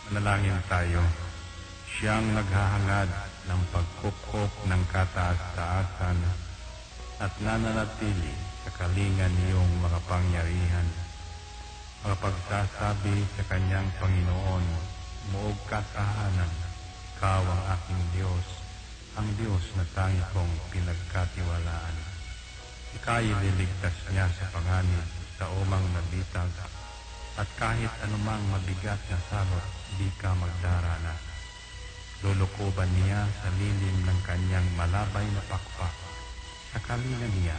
Manalangin tayo. Siyang naghahangad ng pagkupkop ng kataas-taasan at nananatili sa kalingan niyong makapangyarihan. Makapagsasabi sa kanyang Panginoon, muog kasahanan, ikaw ang aking Diyos, ang Diyos na tangi kong pinagkatiwalaan. Ika'y liligtas niya sa panganib sa umang nabitag, at kahit anumang mabigat na salot, di ka magdarana. Lulukuban niya sa lilim ng kanyang malabay na pakpak. Sa kalingan niya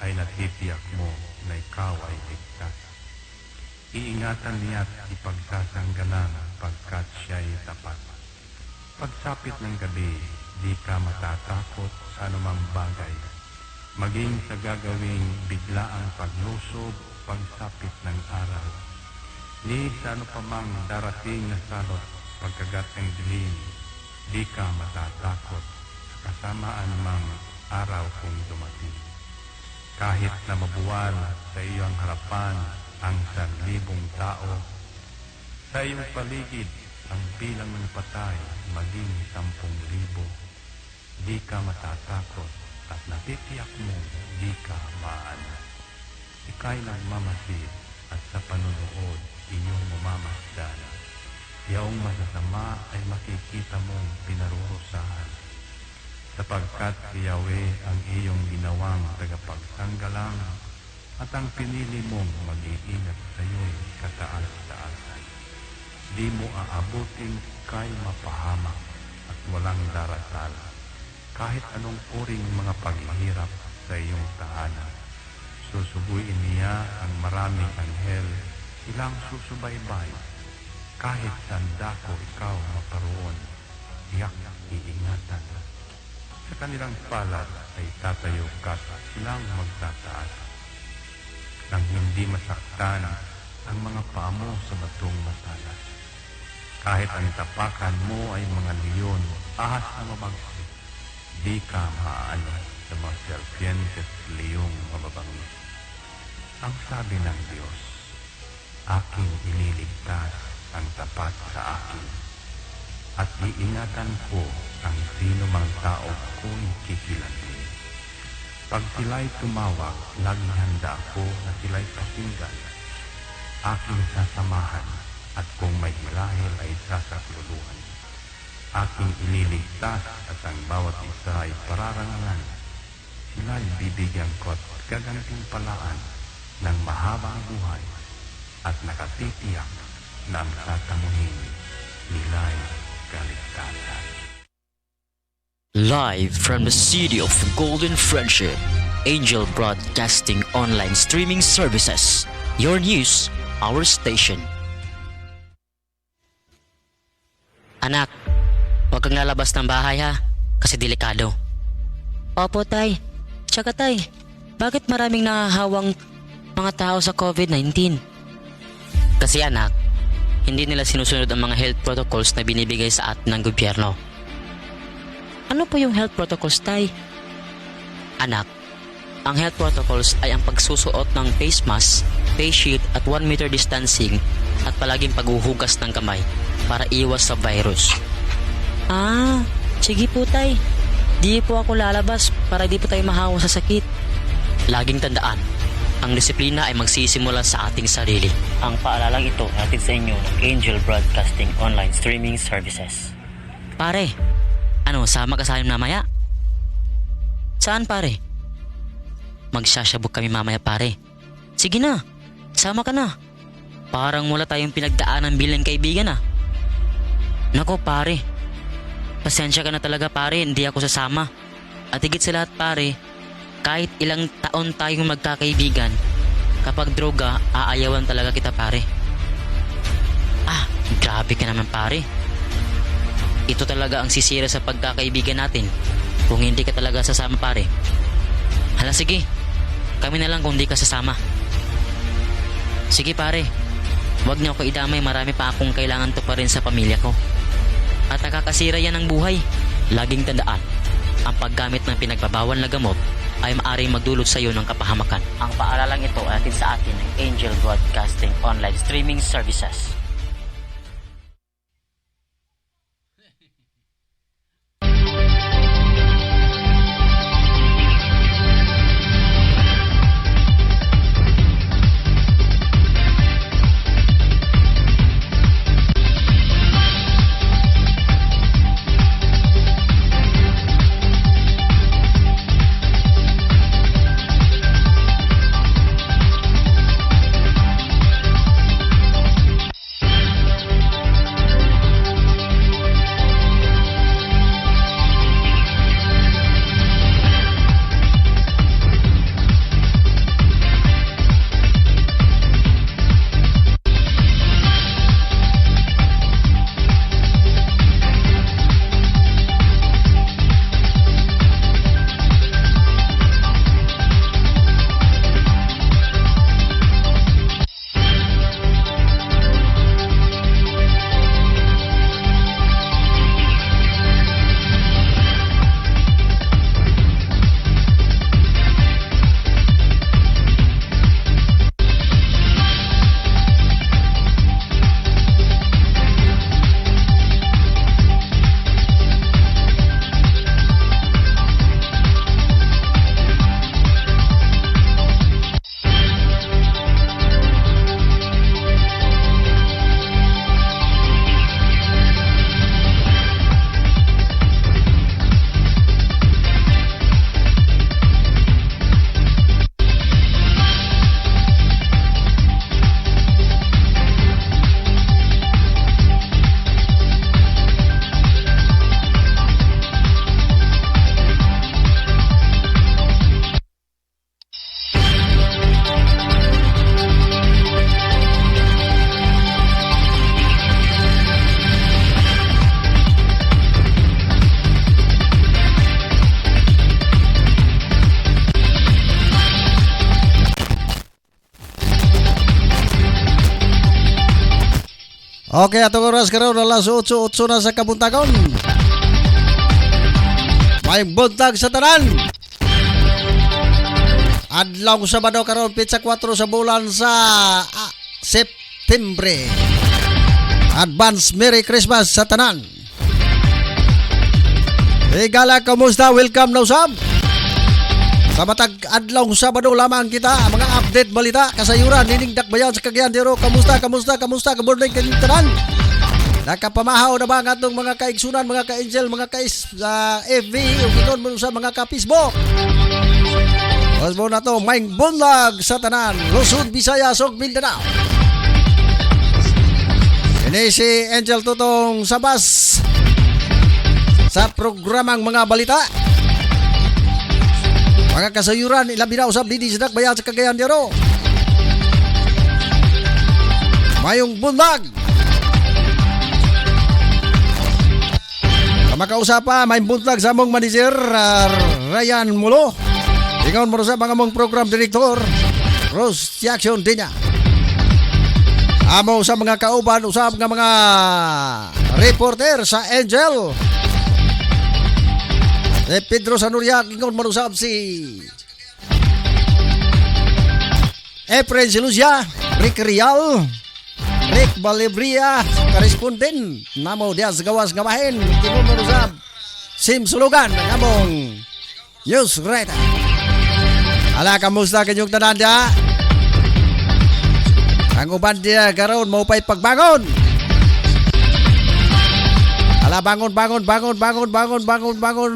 ay natitiyak mo na ikaw ay ligtas. Iingatan niya at ipagsasanggalang pagkat siya'y tapat. Pagsapit ng gabi, di ka matatakot sa anumang bagay. Maging sa gagawing biglaang paglusob, pagsapit ng araw. Ni sa ano pa mang darating na salot, pagkagat ng dilim, di ka matatakot sa kasamaan mang araw kung dumating. Kahit na mabuwal sa iyong harapan ang 1,000 tao, sa iyong paligid ang bilang ng patay maging 10,000, di ka matatakot at natitiyak mo di ka maano. Ika'y nagmamasid at sa panunood iyong mamamasdan. Yaong masasama ay makikita mong pinarurusahan, sapagkat si Yahweh ang iyong ginawang tagapagsanggalang at ang pinili mong mag-iingat sa iyo'y kataas-taasan. Di mo aabuting kay mapahamak at walang darasal, kahit anong uring mga paghihirap sa iyong tahanan. Susubuin niya ang maraming anghel, silang susubaybay. Kahit saan dako ikaw maparoon, tiyak iingatan. Sa kanilang palad ay tatayo ka, silang magtataas. Nang hindi masaktan ang mga paa mo sa batong matalas. Kahit ang tapakan mo ay mga leon, ahas na mabagsik, di ka maaano sa mga serpientes leong mababangis. Ang sabi ng Diyos, aking iniligtas ang tapat sa akin, at iingatan ko ang sino mang tao ko'y kikilantin. Pag sila'y tumawag, laging handa ako na sila'y pakinggan. Aking sasamahan, at kung may marahil ay sasakluluhan. Aking ililigtas at ang bawat isa ay pararangalan. Sila'y bibigyan ko at gagantimpalaan ng mahabang buhay at nakatitiyak na ang tatamuhin nila'y kaligtasan. Live from the city of Golden Friendship, Angel Broadcasting Online Streaming Services. Your news, our station. Anak, huwag kang lalabas ng bahay ha, kasi delikado. Opo tay. Tsaka tay, bakit maraming nahahawang mga tao sa COVID-19? Kasi anak, hindi nila sinusunod ang mga health protocols na binibigay sa atin ng gobyerno. Ano po yung health protocols, tay? Anak, ang health protocols ay ang pagsusuot ng face mask, face shield at 1 meter distancing at palaging paghuhugas ng kamay para iwas sa virus. Ah, sige po tay. Di po ako lalabas para di po tayo mahawa sa sakit. Laging tandaan, ang disiplina ay magsisimula sa ating sarili. Ang paalalang ito natin sa inyo ng Angel Broadcasting Online Streaming Services. Pare, ano, sama ka sa amin mamaya? Saan pare? Magsasyabog kami mamaya pare. Sige na, sama ka na. Parang wala tayong pinagdaanan bilang kaibigan ah. Nako pare, pasensya ka na talaga pare, hindi ako sasama. At higit sa lahat pare, kahit ilang taon tayong magkakaibigan, kapag droga, aayawan talaga kita pare. Ah, grabe ka naman pare. Ito talaga ang sisira sa pagkakaibigan natin kung hindi ka talaga sasama pare. Hala sige, kami na lang kung hindi ka sasama. Sige pare, huwag niyo ako idamay, marami pa akong kailangan to pa rin sa pamilya ko. At nakakasira yan ng buhay. Laging tandaan, ang paggamit ng pinagbabawal na gamot ay maaaring magdulot sa iyo ng kapahamakan. Ang paaralang ito ay atin sa atin ng Angel Broadcasting Online Streaming Services. Okay, atong oras karon alas 8:08 na sa kabuntagon. May buntag sa tanan. Adlaw Sabado karon pitsa 4 sa bulan sa Septembre. Advance Merry Christmas sa tanan. Igala, kamusta? Welcome na usab. Sa matag adlaw Sabado lamang kita mga update balita kasayuran niningdak bayan sa Cagayan de Oro. Kamusta? Good morning kanyang tanan. Nakapamahaw na ba ang atong mga kaigsunan, mga ka-angel, mga FB o ginon mo sa mga ka-Facebook. Osbo na to, maing bunlag sa tanan, Luzon, Visayas ug Mindanao. Ini si Angel Tutong Sabas sa programang mga balita. Mga kasayuran, ilabi na usab didi sa bayan sa Cagayan de Oro. Mayong bunlag. Makausapa, may buntag sa among manager, Ryan Mulo. Ingon mo sa mga mong program director, Rose Jackson Dinya. Amo sa mga kauban, usap nga mga reporter sa Angel. Pedro Sanuria, ingon mo usap si Efren Siluzia, Rick Rial, Rick Balibria, koresponden namo dia sa gawas gawahin. Ingon mo usap Sim Sulugan, among news writer. Ala, kamusta kanyong tanan dia? Ang uban dia karon mo pa'y pagbangon. Ala, bangon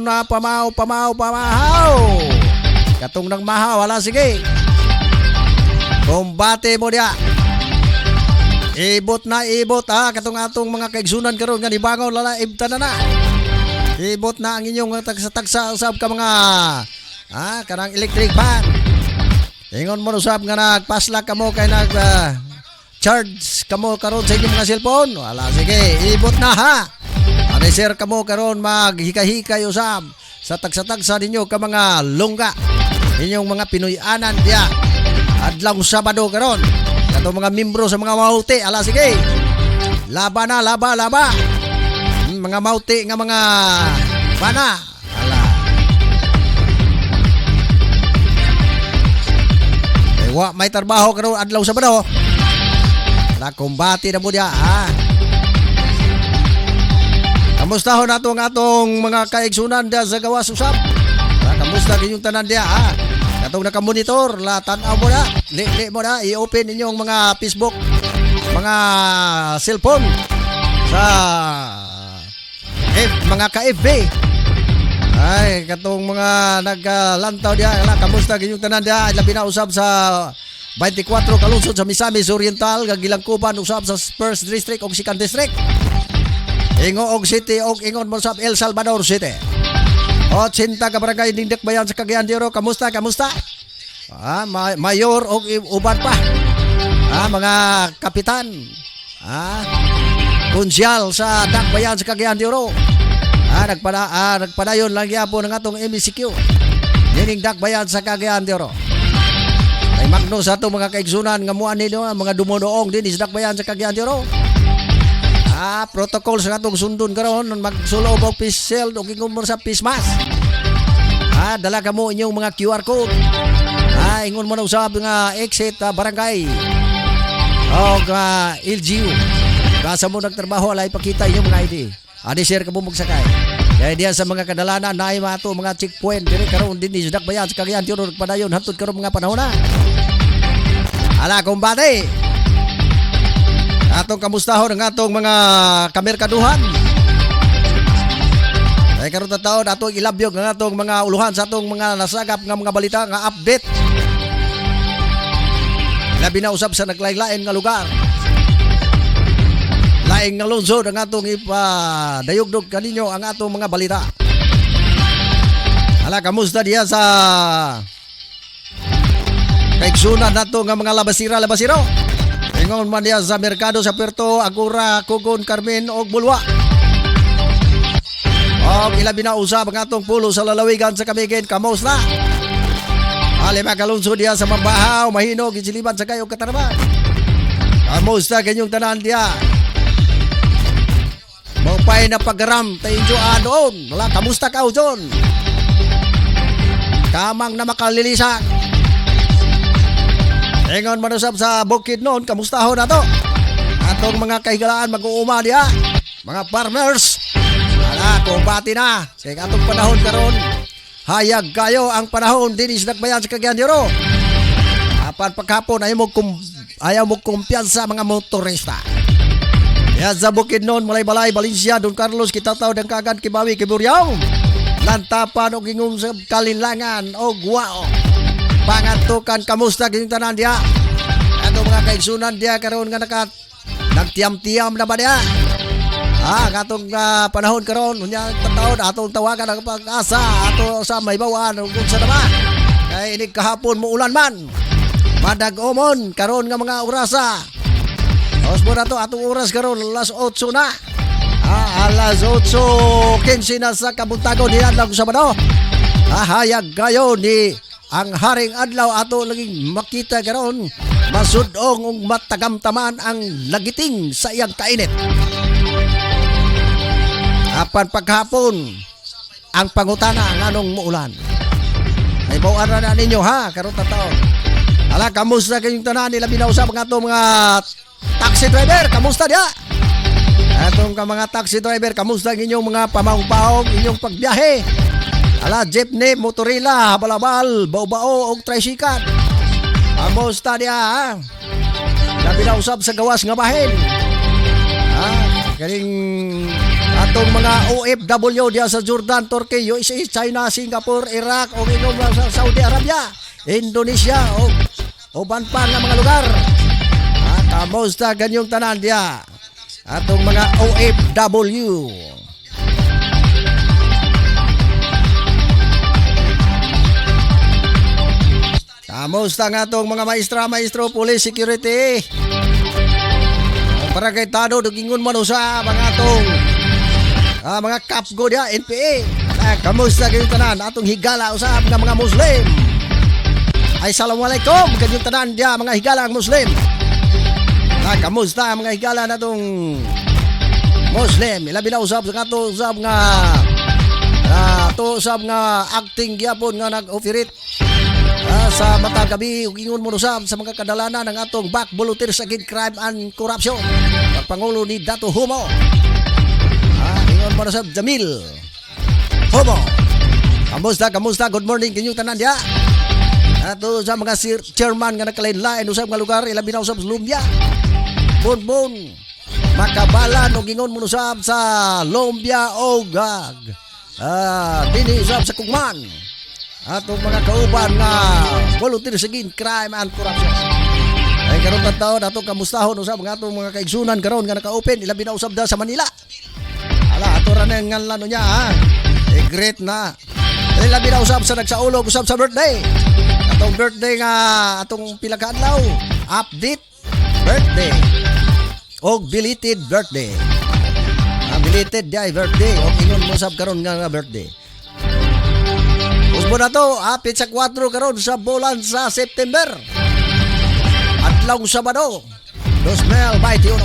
na pamahaw. Katong nang mahaw, ala sige. Kumbate mo dia. Ibot katong atong mga kaigsunan karon nga nibangon lala ibtan na. Ibot na ang inyong tagsa usab ka mga kanang electric fan. Ingon mo usab nga nagpasla kamo kay charge kamo karon sa inyong mga cellphone. Wala sige, ibot na ha. Share kamo karon maghika-hikay usab sa tagsa-tagsa ninyo ka mga lungga. Inyong mga Pinoy-anan diya. Adlaw Sabado karon. Kato mga membro sa mga mauti, ala sige. Laba. Mga mauti nga mga bana. Ala. May trabaho karon adlaw Sabado. La kumbati na mo diya, ha. Kamusta ho nato ang atong mga kaigsunan diya sa gawas usap? Kamusta kinyong tanan diya, ha? Katong nakamonitor, la tanaw mo na, li mo na, i-open inyong mga Facebook, mga cellphone sa mga ka-FB. Ay, katong mga naglantaw diya, kamusta kinyong tanan diya? Labi na usab sa 24 kalusod sa Misamis Oriental, Gagilangkuban usab sa 1st District o 2nd District. Ingoog City o ingon mo sa El Salvador City. O Cinta ka barangay Ningdak Bayan sa Cagayan de Oro. Kamusta? Mayor o uban pa. Mga kapitan. Konsyal sa Dakbayan sa Cagayan de Oro. Nagpadayon lang yapon ng atong MCQ. Nining Dakbayan sa Cagayan de Oro. Ay magno sa atong mga kaigsunan nga muan ninyo mga dumudoong din sa Dakbayan sa Cagayan de Oro. Protocol sa atong sundon karon magsulo og peace shield o ingon mo sa peace mask. Dala ka mo inyong mga QR code. Ingon mo na usab nga exit barangay o LGU. Basa mo nagtrabaho alay pakita inyong mga ID. Share ka mo magsakay. Kaya diyan sa mga kadalanan naay mato mga checkpoint dire karon din sa Dakbayan sa Cagayan de Oro padayon hantud karon mga panahon na. Ala kumbate. Atong kamustahon ang atong mga kamerkaduhan. Ay karon ta taon atong ilabyog ang atong mga uluhan sa atong mga nasagap nga mga balita nga update. Labi na usab sa naglain-lain nga lugar. Laing nga lungsod ang atong ipadayugdog kaninyo ang atong mga balita. Ala, kamusta diya sa kaigsunan nato nga mga labasiro. Ingon man diya sa merkado sa Puerto Agora, Kugon, Carmen og Bulwa. Og ilabi na usab ang atong pulo sa lalawigan sa Camiguin. Kamusta? Lima kalungsod diya sa Mambahaw, Mahinog, Isiliban sa Kayo, Katarman. Kamusta kanyong tanan diya? Apay na paggaram tayo doon. Wala, kamusta ka John? Kamang na makalilisak. Ingon manusap sa bukid noon, kamusta ho na to? Atong mga kahigalaan mag-uuma diya. Mga farmers. Ala, kumbati na. Kaya atong panahon karon, hayag kayo ang panahon dinis nagbayan sa Cagayan de Oro. Apan pagkapon ayaw mo kumpiyansa mga motorista. Kaya sa bukid noon, Malay-Balay, Valencia, Don Carlos, Kitataw, Dangkagan, Kibawi, Kiburyao. Lantapan o gingong sa Kalilangan o Guao. Pangatukan, kamusta gingong tanan diya? Ano mga kaigsunan diya karon nga nagtiam-tiam na ba diya? Katong panahon karon unya taon atong tawagan ang pag-asa ato sa may bawaan ug sa naman. Kay inig kahapon mo ulan man. Madag-omon karon nga mga orasa. Os mo na to atong oras karon alas 8 na. Alas 8:15 na sa kabuntagon ni adlaw sa Sabado. Hayag kayo ni ang haring adlaw ato laging makita karon masudong ug matagamtaman ang lagiting sa iyang kainit. Apan paghapon ang pangutana nganong muulan. Ay bawaan na ninyo ha karon ta taon. Ala kamusta kayong tanan nila binausap nga ato mga taxi driver, kamusta dia? Atong mga taxi driver, kamusta inyong mga pamaong-paong inyong pagbiyahe? Ala jeepney, motorila, balabal, bao-bao og tricycle. Kamusta dia ha? Labi na usab sa gawas nga bahin. Galing atong mga OFW diya sa Jordan, Turkey, USA, China, Singapore, Iraq o inom sa Saudi Arabia, Indonesia o banpan nga mga lugar. Kamusta ganyong tanan diya atong mga OFW. Kamusta nga atong mga maestro, police, security? Para kay tado dugingon man usa mga atong mga kapgo dia NPA. Kamusta kayong tanan atong higala usab nga mga Muslim? Ay assalamualaikum kayong tanan dia mga higala Muslim. Kamusta mga higala natong Muslim? Ilabi na usab sa ato usab nga usab nga acting gyapon nga nag-operate sa mata gabi ug ingon mo usab sa mga kadalanan ng atong back volunteers against crime and corruption. Pangulo ni Dato Humo. Ingon mo usab Jamil Humo. Kamusta? Good morning kinyong tanan dia. Ato sa mga chairman nga nakalain-lain usab nga lugar ilabi na usab sa Lumbia. Bonbon Makabalan ug ingon mo usab sa Lumbia og dinhi usab sa Kugman. Atong mga kauban nga volunteers against crime and corruption. Ay karon ta taon atong kamustahon usab nga atong mga kaigsunan karon nga naka-open ilabi na usab da sa Manila. Ala ato ra nang nganlan niya ha. Great na. Ilabi na usab sa nagsaulog usab sa birthday. Atong birthday nga atong pila ka adlaw. Update birthday. Og belated birthday. Belated day birthday. Og ingon mo usab karon nga birthday. Usbo na to, apit sa 4 karon sa bulan sa September. Adlaw Sabado, 2021.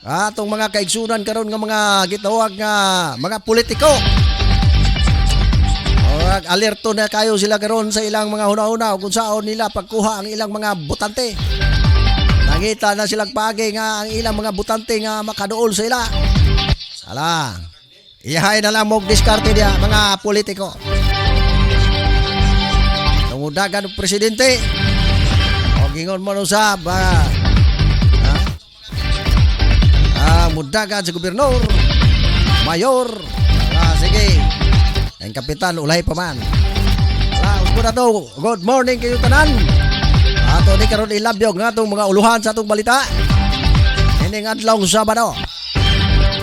Atong mga kaigsunan karon nga mga gitawag nga mga politiko. Alerto na kayo sila karon sa ilang mga huna-huna kung saan nila pagkuha ang ilang mga butante. Nangita na silang pagi nga ang ilang mga butante nga makaduol sa ila. Ala, ihay na lang mo diskarte dia mga politiko. Mudagan ng presidente o gingon mo usab mudagan sa gobernador mayor sige ang kapitan ulay pa man usbo na to. Good morning kayo tanan ato ni karon ilabyog nga itong mga uluhan sa atong balita kining adlaw Sabado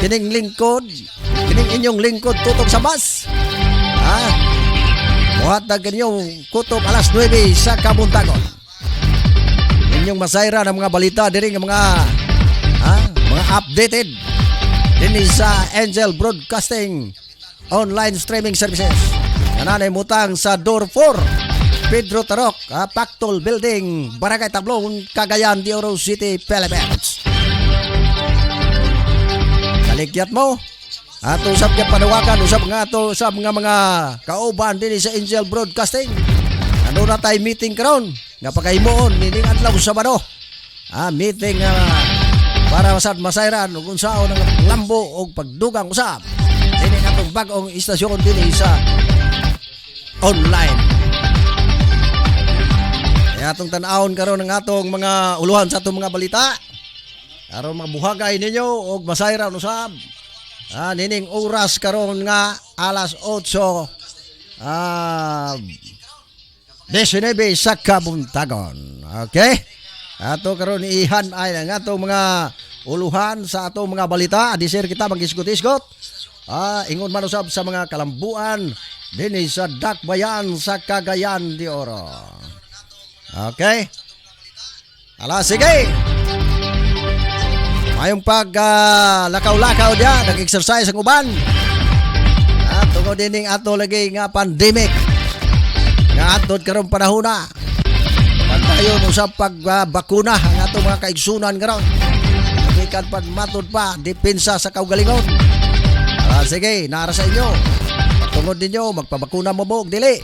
kining inyong lingkod tutok sa bus buhat na ganyong kutob alas 9 sa Kabuntagon. Inyong masayra ng mga balita diri ng mga updated din sa Angel Broadcasting online streaming services. Nanay mutang sa Door 4 Pedro Tarok, Pactol Building, Barangay Tablon, Cagayan de Oro City, Philippines. Kaligyat mo Ato usab kay panawagan usab nga ato usab nga mga kauban dinhi sa Angel Broadcasting. Ano na tay meeting karon nga pagkahimuon nining adlaw Sabado. Meeting para masad masayran ug unsaon ang lambo og pagdugang usab. Dinhi atong bag-ong istasyon dinhi sa online. Kaya atong tan-awon karon ang atong mga uluhan sa atong mga balita. Aron mabuhagay ninyo og masayran usab. Nining oras karon nga alas 8 19 sa kabuntagon. Okay? Ato karon ihan ay ang atong mga uluhan sa atong mga balita. Adisir kita mag-isgot-isgot. Ingon man usab sa mga kalambuan dinhi sa Dakbayan sa Cagayan de Oro. Okay? Sige. Mayong lakaw-lakaw dia, nag-exercise ang uban. Tungod dining ato lagi nga pandemic. Nga atod karong panahon na. Pagdayon usab pagbakuna ang ato mga kaigsunan karon. Kagikan pag matod pa depensa sa kaugalingon. Sige, nara sa inyo. Tungod ninyo magpabakuna mo bog dili.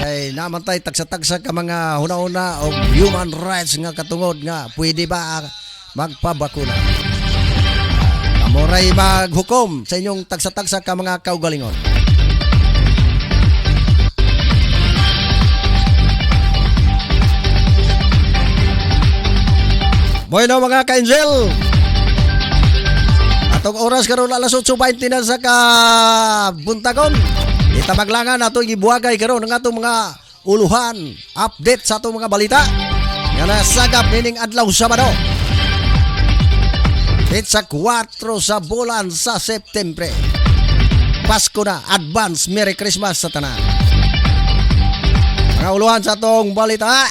Kay naman tay tagsa-tagsa ka mga huna-huna og human rights nga katungod nga pwede ba magpabakuna. Kamuray maghukom sa inyong tagsa-tagsa ka mga kaugalingon. Bueno mga ka-angel, atong oras karon alas 8:20 na sa kabuntagon. Kita maglangan atong gibuhagay karon ng atong mga uluhan, update sa atong mga balita nga nasagap nining adlaw Sabado. Sa 4 sa bulan sa Septembre. Pasko na, advance Merry Christmas sa tanan. Mga uluhan sa atong balita.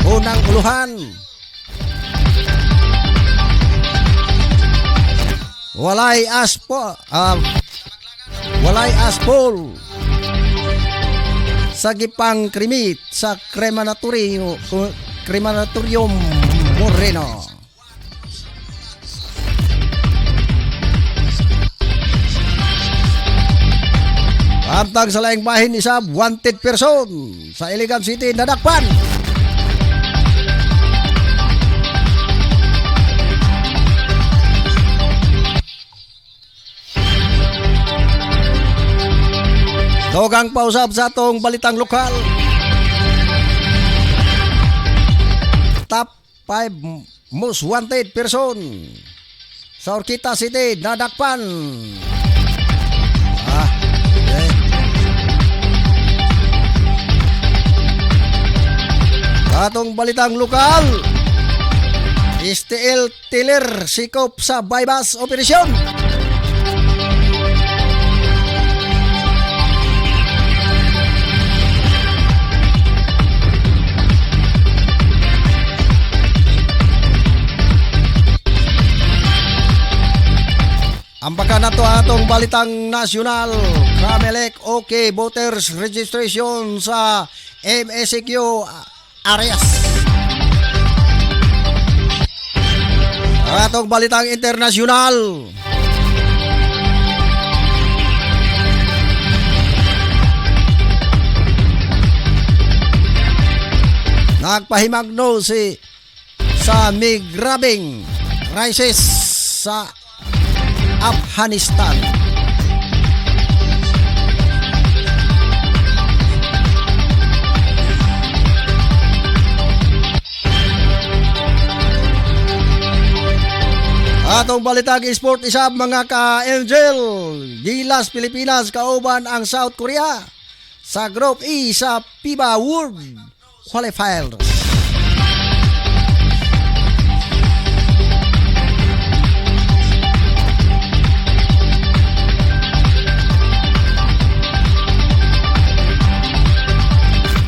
Unang uluhan. Walay aspol sa gipang krimit sa Crematorium Moreno. Antang sa laing bahin isab wanted person sa Iligan City nadakpan. Dogang pausab sa atong balitang lokal. Top 5 most wanted person sa Orquita City nadakpan. Atong balitang lokal, STL Tiller sikop sa bypass operasyon. Ambakan na to atong balitang nasyonal. Kamelec OK voters registration sa MSQ Arias. Atong balitang internasyonal. Nagpahimagno sa migrabing crisis sa Afghanistan. Atong balitag sport isab mga ka-angel. Gilas Pilipinas kauban ang South Korea sa Group E sa FIBA World Qualifiers.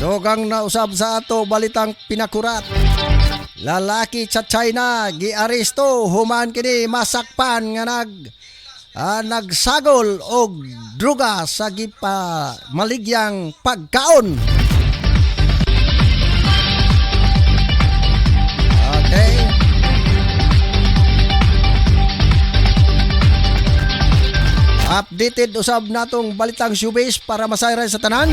Dogang na usab sa ato balitang pinakurat. Lalaki sa China giaresto human kini masakpan nga nagsagol og druga sa maligyang pagkaon. Okay. updated usab natong balitang showbiz para masayran sa tanan.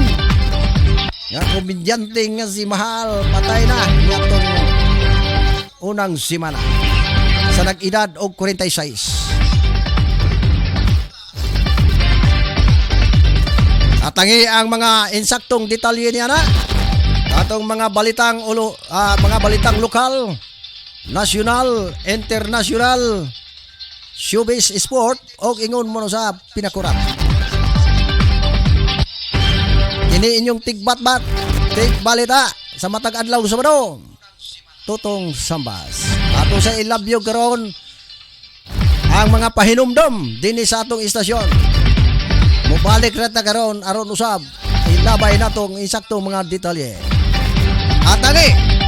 Nga komedyante nga si Mahal patay na ngatong unang simana sa nag-edad og 46. Atangi ang mga insaktong detalye niya na atong mga balitang lokal, nasyonal, internasyonal, showbiz sport og ingon mo sa pinakurat. Ini inyong tigbat-bat, tigbalita sa matag adlaw Sabado. Tutong Sambas. Ato sa ilabyo karon ang mga pahinumdom dinhi sa atong istasyon. Mubalik rata karon aron usab ilabay natong insaktong mga detalye. Atangi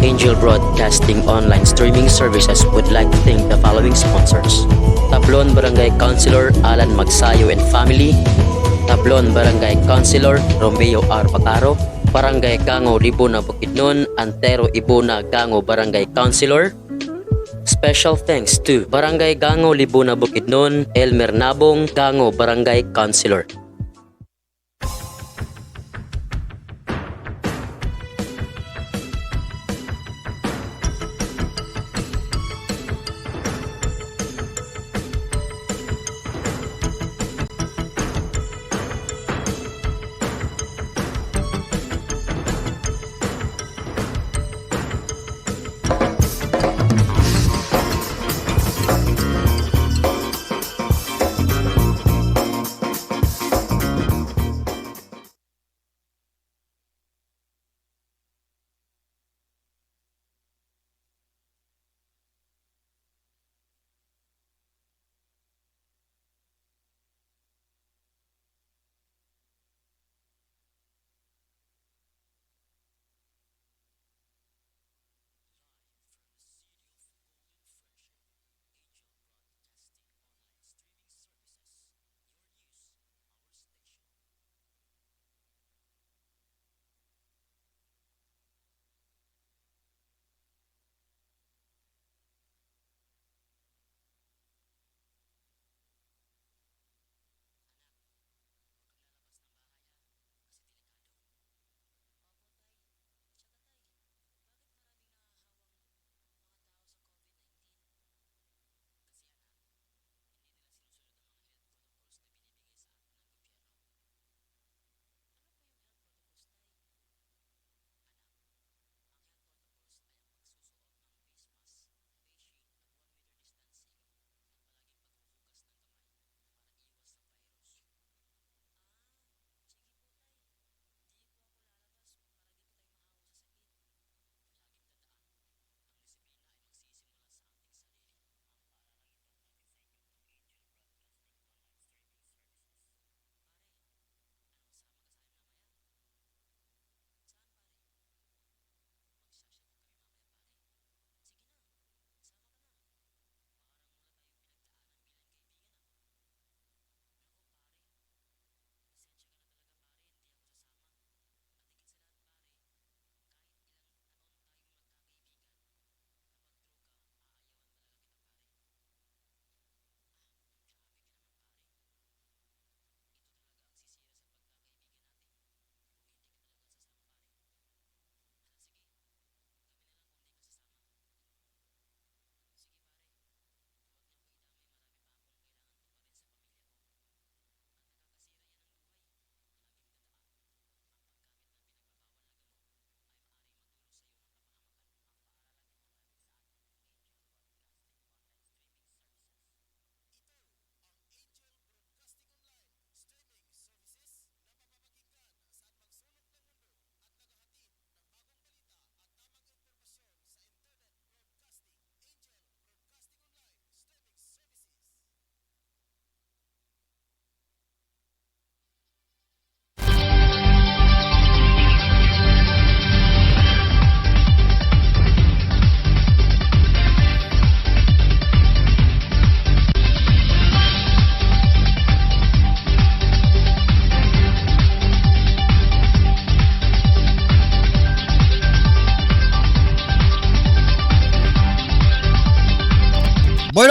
Angel Broadcasting online streaming services would like to thank the following sponsors: Tablon Barangay Councilor Alan Magsayo and Family, Tablon Barangay Councilor Romeo R. Pacaro, Barangay Gango Libuna Bukidnon, Antero Ibuna Gango Barangay Councilor. Special thanks to Barangay Gango Libuna Bukidnon, Elmer Nabong Gango Barangay Councilor.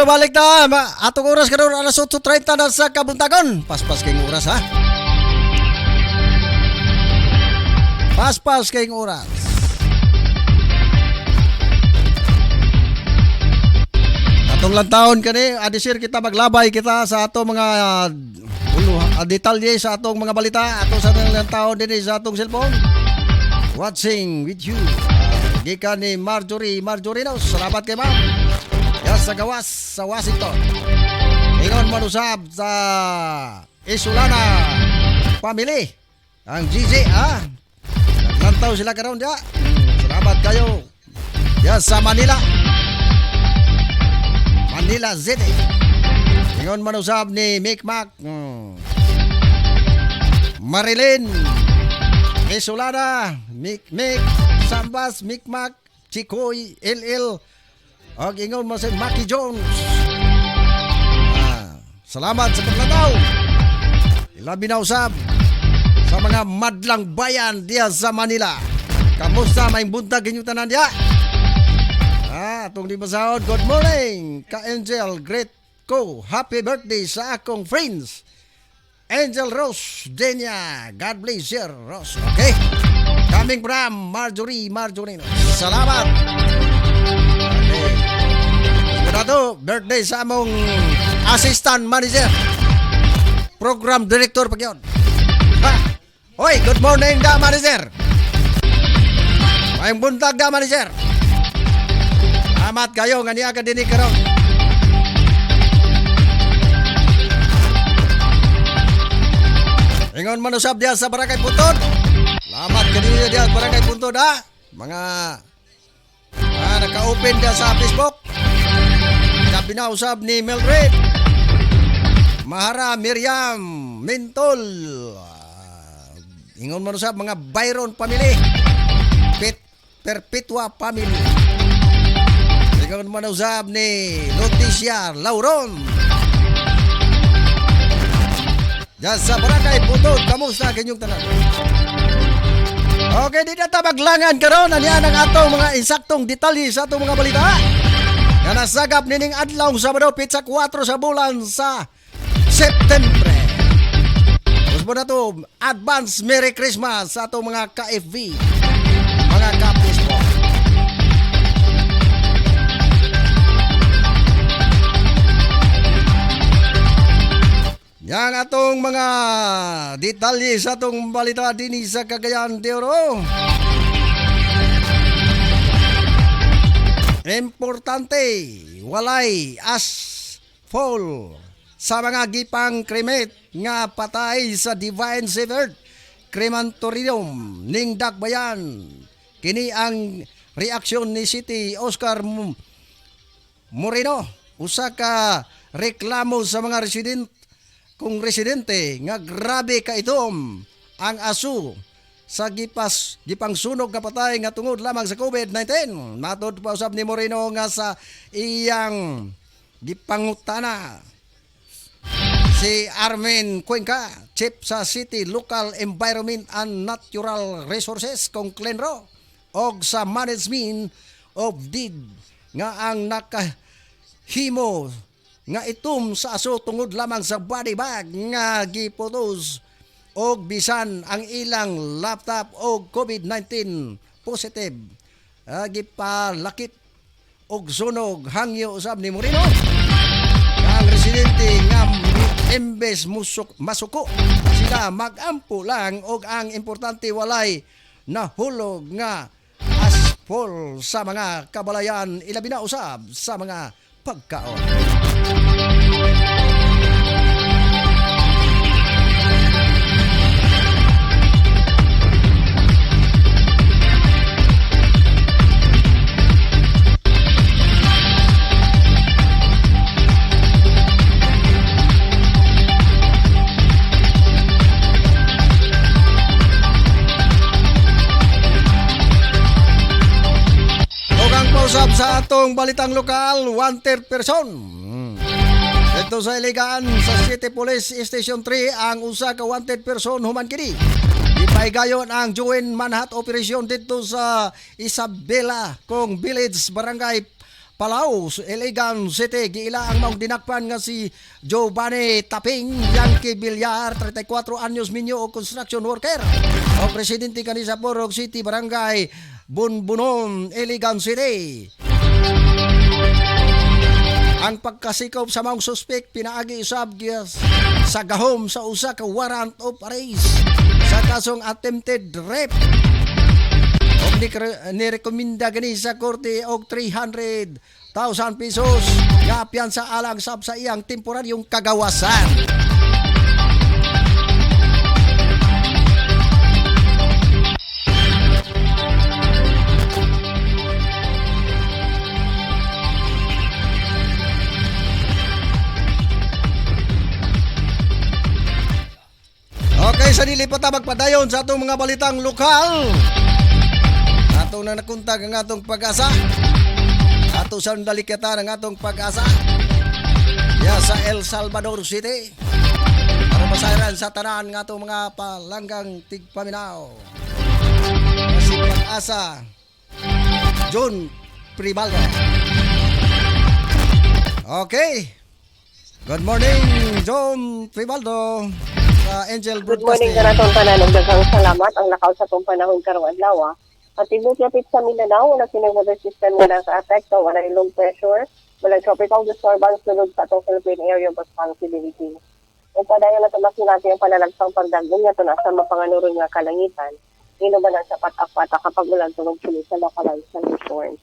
Pero balik na, atong oras karon alas 8:30 na sa kabuntagon. Paspas kayong oras ha. Paspas kayong oras. Atong lang taon kani, adisir kita maglabay kita sa ato mga detalye sa atong mga balita ato sa lang taon din sa atong cellphone. Watching with you. Gikan ni Marjorie Marjorinos. Salamat kay ma'am. Yan sa gawas sa Washington. Ingon manusab sa Isulana family. Ang GG naglantaw sila karon dia. Salamat kayo. Yan sa Manila. Manila City. Ingon manusab ni Mikmak. Marilyn Isulana, Mik, Sambas, Mikmak, Chikoy, LL, og ingon mo si Maki Jones. Salamat sa paglantaw. Ilabi na usab sa mga madlang bayan diya sa Manila. Kamusta may buntag inyong tanan diya? Atong di masahod, good morning, ka Angel, great ko, happy birthday sa akong friends. Angel Rose Denia. God bless you, Rose. Okay? Coming from Marjorie Marjorino. Salamat. Okay. Sigurado, birthday sa among assistant manager. Program director pa yun. Hoy, good morning da manager. Mayang buntag da manager. Salamat kayo nga niya ka dinig karon. Ingon manusab dia sa Barangay Puntod. Salamat kanina dia sa Barangay Puntod ha. Mga naka-open dia sa Facebook. Sabi na usab ni Mildred Mahara Miriam Mintol. Ingon manusab mga Byron family. Perpetua family. Ingon manusab ni Leticia Lauron. Diyan sa Barangay Puntod, kamusta kanyong tanan? Okay, di na ta maglangan karon aniya ang atong mga insaktong detalye sa atong mga balita. Nga nasagap nining adlaw Sabado pitsa 4 sa bulan sa September. Usbo na to, advance Merry Christmas sa atong mga ka-FV, mga ka-Facebook. Yang atong mga detalye sa atong balita din sa Cagayan de Oro. Importante, walay asphalt sa mga gipang krimet nga patay sa Divine Shepherd Crematorium ning Dakbayan. Kini ang reaksyon ni City Oscar Moreno, usa ka reklamo sa mga residente nga grabe ka itom ang asu sa gipang sunog nga patay nga tungod lamang sa COVID-19. Matod pa usab ni Moreno nga sa iyang gipangutana si Armin Cuenca, Chief sa City Local Environment and Natural Resources kung Clenro og sa Management of Deed nga ang nakahimo nga itom sa aso tungod lamang sa body bag nga giputos og bisan ang ilang laptop og COVID-19 positive. Gipalakip og sunog hangyo usab ni Moreno. Ang residente nga imbes masuko sila magampo lang og ang importante walay nahulog nga asphalt sa mga kabalayan ilabi na usab sa mga pagkaon. Usab sa atong balitang lokal, wanted person. Dito sa Iligan, sa City Police Station 3, ang usa ka wanted person human kini. Ipaigayon ang joint manhunt operation dito sa Isabela, Kong Village, Barangay Palau, Iligan City, giila ang maong dinakpan nga si Giovanni Taping, Yankee Villar, 34 anyos minyo o construction worker. O presidente kani sa Porog City, Barangay Bunbunon, Iligan City. Ang pagkasikop sa maong suspek pinaagi usab sa gahom sa usa ka warrant of arrest sa kasong attempted rape. Og nirekomenda gani sa korte og 300,000 pesos nga piyansa alang sab sa iyang temporaryong kagawasan. Okay, sa nilipat na magpadayon sa atong mga balitang lokal. Atong na nakuntag ang atong pag-asa. Ato sa dalikata ng atong pag-asa. Ya sa El Salvador City. Para masayran sa tanan ng atong mga palanggang tigpaminaw. Kasi pag-asa John Pribaldo. Okay. Good morning, John Pribaldo. Angel Good Broadcasting. morning kanatong tanan ug daghang salamat ang lakaw sa tong panahon karong adlaw. At tibok yapit sa Mindanao na kining weather system nga nasa-apekto wala low pressure, wala tropical disturbance sulod sa atong Philippine Area of Responsibility. Ug padayon na tumakin natin ang panalagsang pagdagong nga na sa mapanganuron nga kalangitan. Inubanan sa patak-patak kapag ulan tunog sila sa localized thunderstorms.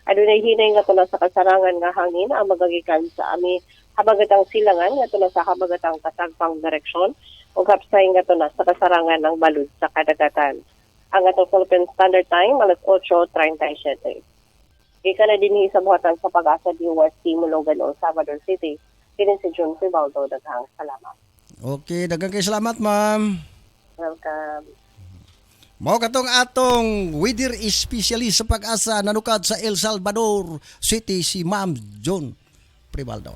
Adunay hinay nga tuna sa kasarangan nga hangin ang magagikan sa ami habagatang silangan nga tuna sa habagatang kasagpang direksyon o kapsay nga to na sa kasarangan ng balud sa kadagatan. Ang atong Philippine Standard Time, alas 8:37. Ika na din sa buhatan sa pag-asa DOST Mulugan o Salvador City. Kinin si June Pribaldo, daghang salamat. Okay, daghang kay salamat, ma'am. Welcome. Mao katong atong weather specialist sa pag-asa nanukad sa El Salvador City si Ma'am John Pribaldo.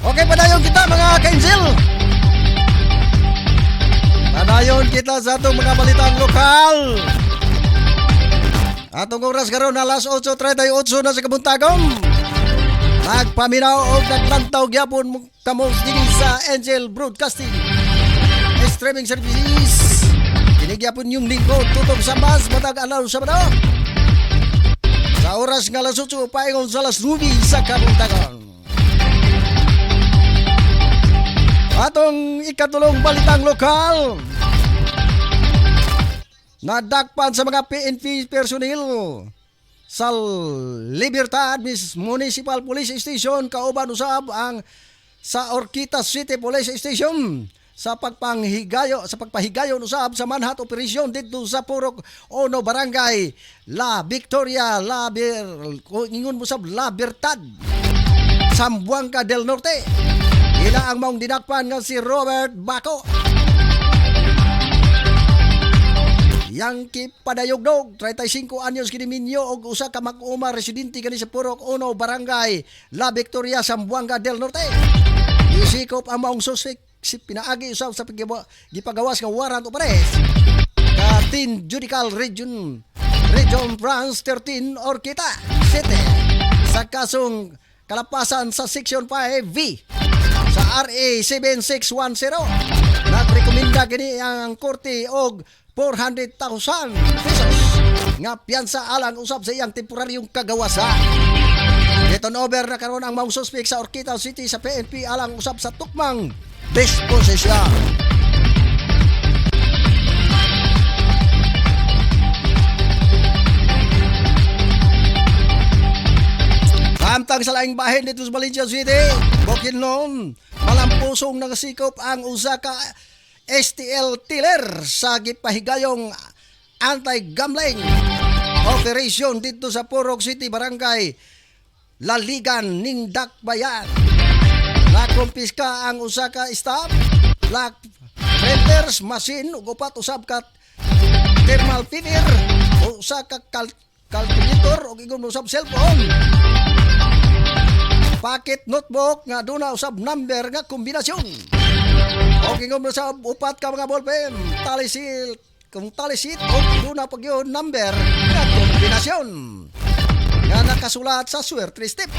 Okay, padayon kita mga ka-Angel. Padayon kita sa atong mga balitang lokal. Atong oras karon alas 8:38 na sa kabuntagom. Nagpaminaw o naglantaw gyapon kamo dili sa Angel Broadcasting Streaming Services. Kinigyapon yung lingkod tutong sa mas matag alaw sa bado. Sa oras nga alas 8 paingon sa alas 9 sa kabuntagom. Atong ikatulong balitang lokal. Nadakpan sa mga PNP personnel sa Libertad Municipal Police Station kauban usab ang sa Orquitas City Police Station sa pagpahigayon usab sa manhunt operation dito sa Purok Ono Barangay La Victoria ingon mo sab La Libertad Zamboanga del Norte. Ila ang maong dinakpan nga si Robert Baco. Yankee Padayogdog, 35 anyos kini minyo og usa ka mag-uma residente kani sa Purok Uno Barangay La Victoria Zamboanga del Norte. Isikop ang maong suspek si pinaagi usab sa gipagawas nga warrant of arrest. Katin Judicial Region France 13 Orquita City sa kasong kalapasan sa Section 5V sa RA 7610. Nagrekomenda kini ang korte og 400,000 pesos nga piyansa alang usab sa iyang temporaryong kagawasan. Deton over na karon ang maong suspek sa Orquita City sa PNP alang usab sa tukmang disposisyon. Samtang sa laing bahin dito sa Valencia City, Bukidnon, malampusong nagasikop ang usa ka STL Tiller sa gipahigayong anti-gambling operation dito sa Purok City Barangay Laligan ning Dakbayan. Nakumpiska ang usa ka staff, lock printers, machine ug upat usab ka thermal feeder, usa ka calculator ug ingon usab cellphone. Packet notebook nga duna usab number nga kombinasyon. O ingon mo sa upat ka mga ballpen, talisil, kung talisit o doon na pag yun number na kombinasyon nga nakasulat sa swerte step.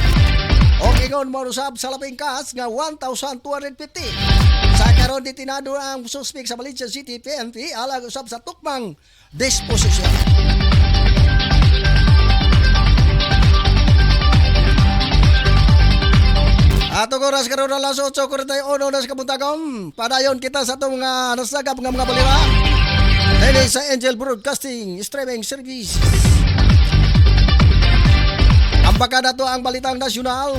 O ingon mo usab sa laping kas nga 1,250. Sa karon di tinado ang suspek sa Valencia City PNP alang usab sa tukmang disposisyon. Ato oras karon alas 8:41 na sa kabuntagon. Padayon kita sa itong mga nasagap nga mga balita. Dili sa Angel Broadcasting Streaming Service. Ang baka na to ang balitang nasyonal.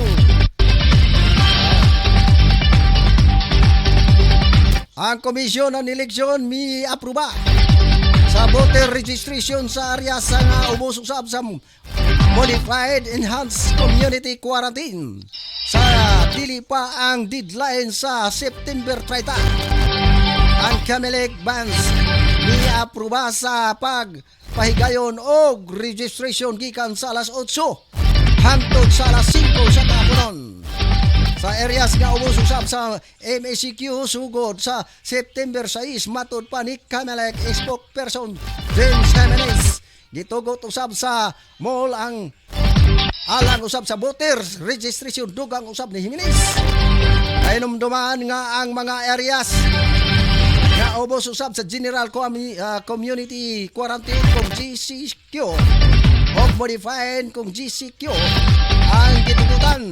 Ang komisyon ng eleksyon mi-aproba sa voter registration sa area sa nga umususab sa Modified Enhanced Community Quarantine. Sa dili pa ang deadline sa September 30. Ang Kamelec Bands ni-aproba sa pagpahigayon o registration gikan sa alas 8 hangtod sa alas 5 sa tapunon. Sa areas nga umususab sa MSCQ sugod sa September 6 matud pa ni Kamelec spokesperson James Jimenez. Gitugot usab sa mall ang alang usab sa voters registration dugang usab ni Jimenez. Kainumduman nga ang mga areas nga ubos usab sa General Community Quarantine kung GCQ o modified kung GCQ ang gitugutan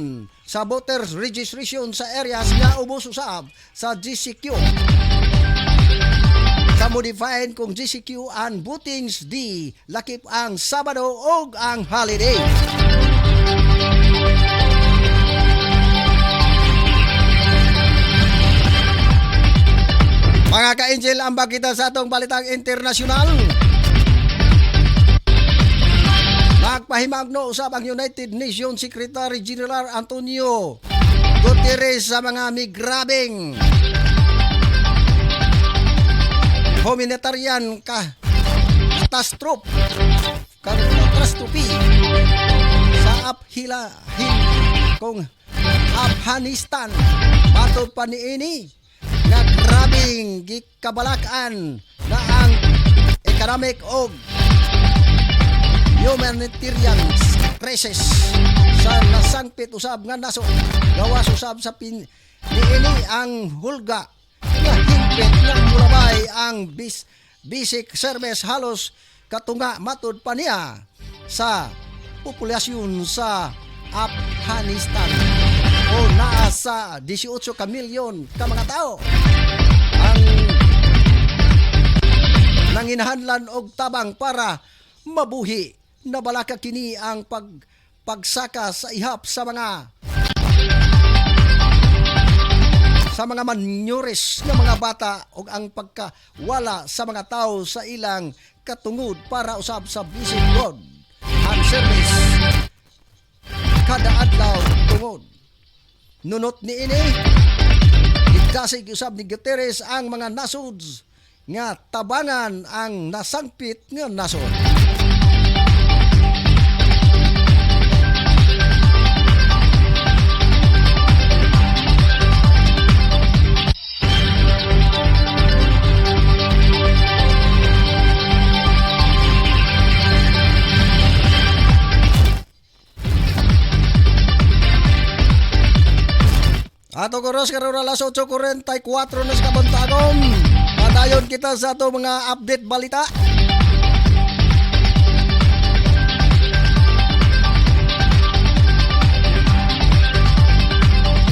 sa voters registration sa areas nga ubos usab sa GCQ. Sa modified kung GCQ ang votings di lakip ang Sabado o ang holiday. Mga ka-Angel, ang bakita sa atong balitang internasyonal. Nagpahimagno usab ang United Nations Secretary General Antonio Guterres sa mga migrabing humanitarian catastrophe sa kung Afghanistan. Matod pa niini nga grabing gikabalakan na ang economic o humanitarian crisis sa nasangpit usab nga naso gawas usab sa niini ang hulga nga hingpit ng mulabay ang basic service halos katunga matod pa niya sa populasyon sa Afghanistan o naa sa 18 ka milyon ka mga tao ang nanginahanglan og tabang para mabuhi. Nabalaka kini ang pagsaka sa ihap sa mga manyuris ng mga bata o ang pagkawala sa mga tao sa ilang katungod para usab sa basic road ang service kada adlaw tungod. Nunot ni ini gidasig usab ni Guterres ang mga nasod nga tabangan ang nasangpit nga nasod. Ato koros karon alas 8:44 na sa kabuntagon. Padayon kita sa ato mga update balita.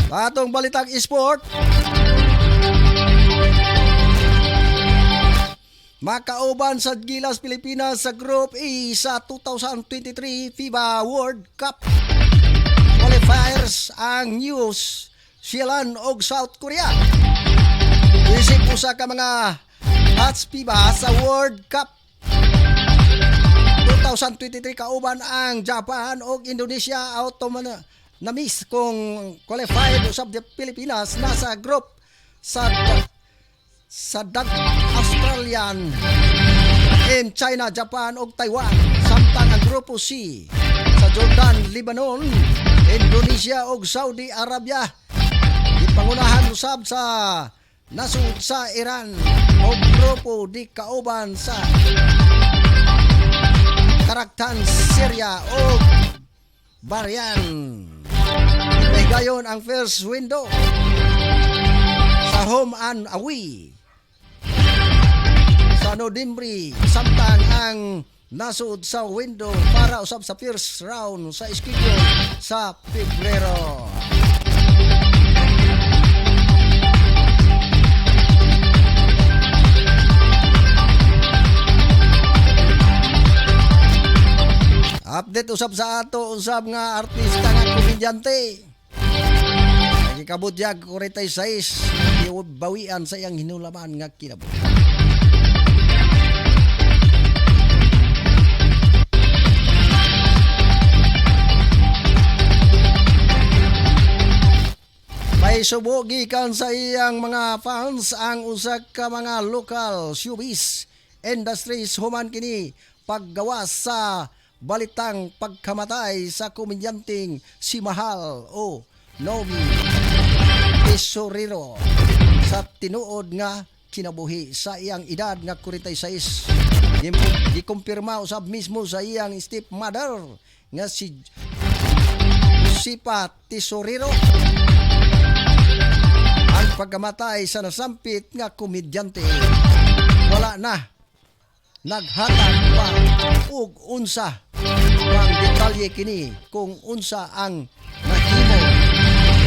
Atong balitang sport. Makauban sa Gilas Pilipinas sa Group E sa 2023 FIBA World Cup qualifiers ang News Zealand o South Korea. Isip usa ka mga hats FIBA sa World Cup 2023 kauban ang Japan o Indonesia na miss kung qualified usab the Pilipinas nasa group sa Australian and China, Japan o Taiwan. Samtang ang grupo C sa Jordan, Lebanon, Indonesia o Saudi Arabia. Ipangunahan usab sa nasud sa Iran o grupo di kauban sa Karaktan, Syria o Barian. Ipahigayon ang first window sa home and away sa Nodimbre, samtang ang nasuod sa window para usab sa first round sa schedule sa Pebrero. Update usab sa ato usab nga artista nga komedyante. Nagikabutyag 46 bawian sa iyang hinulaman nga kinabot. May subo gikan sa iyang mga fans ang usa ka mga local showbiz industries human kini paggawas sa balitang pagkamatay sa komedyanteng si Mahal o Novi Tesorero sa tinuod nga kinabuhi sa iyang edad nga 46. Gikumpirma usab mismo sa iyang stepmother nga si Josepa Tesorero ang pagkamatay sa nasampit nga komedyante. Wala na naghatag pa og unsa ang detalye kini kung unsa ang nahimo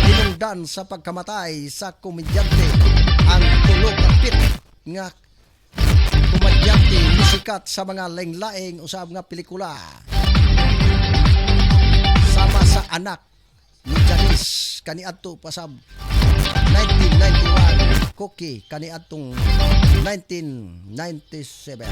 hinungdan sa pagkamatay sa komedyante ang tulo ka pit nga komedyante misikat sa mga laing-laing usab nga pelikula sama sa anak ni Janice kaniadto pasab 1991 Cookie kaniadtong 1997.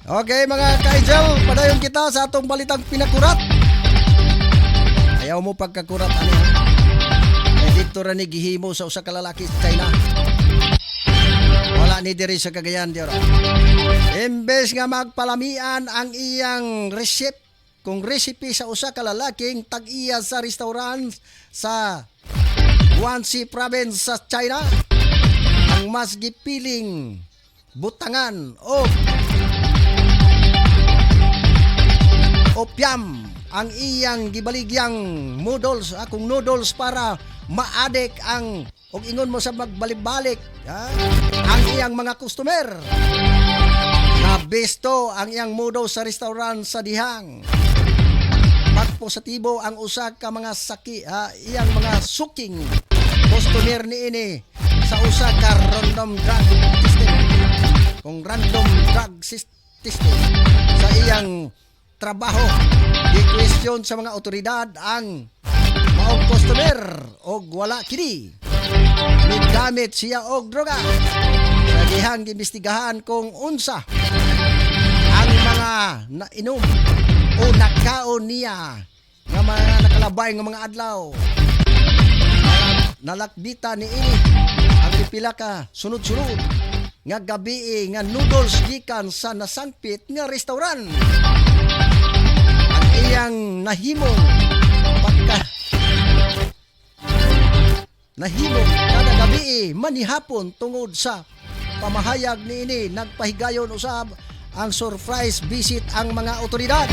Okay mga kaidol, padayon kita sa atong balitang pinakurat. Ayaw mo pagkakurat ani ha? Dito ra ni gihimo sa usa ka lalaki sa China. Wala ni diri sa Cagayan diyo. Imbes nga magpalamian ang iyang recipe sa usa ka lalaking tag-iya sa restaurant sa Guangxi province sa China, ang mas gipiling butangan o opium ang iyang gibaligyang noodles, akong noodles para maadik ang og ingon mo sa magbalik-balik ang iyang mga customer. Nabesto ang iyang noodles sa restaurant sa dihang. Positibo ang usa ka mga iyang mga suking customer niini sa usa ka random drug testing. Kung random drug testing sa iyang trabaho, di-question sa mga otoridad ang maong customer og wala kini migamit siya og droga. Sa dihang giimbestigahan kung unsa ang mga nainom o nakaon niya nga mga nakalabay nga mga adlaw. Nalakbita ni ini ang pipila ka sunod-sunod nga gabi nga noodles gikan sa nasangpit nga restaurant. Ang iyang nahimong kada gabi manihapon tungod sa pamahayag ni ini nagpahigayon usab ang surprise visit ang mga otoridad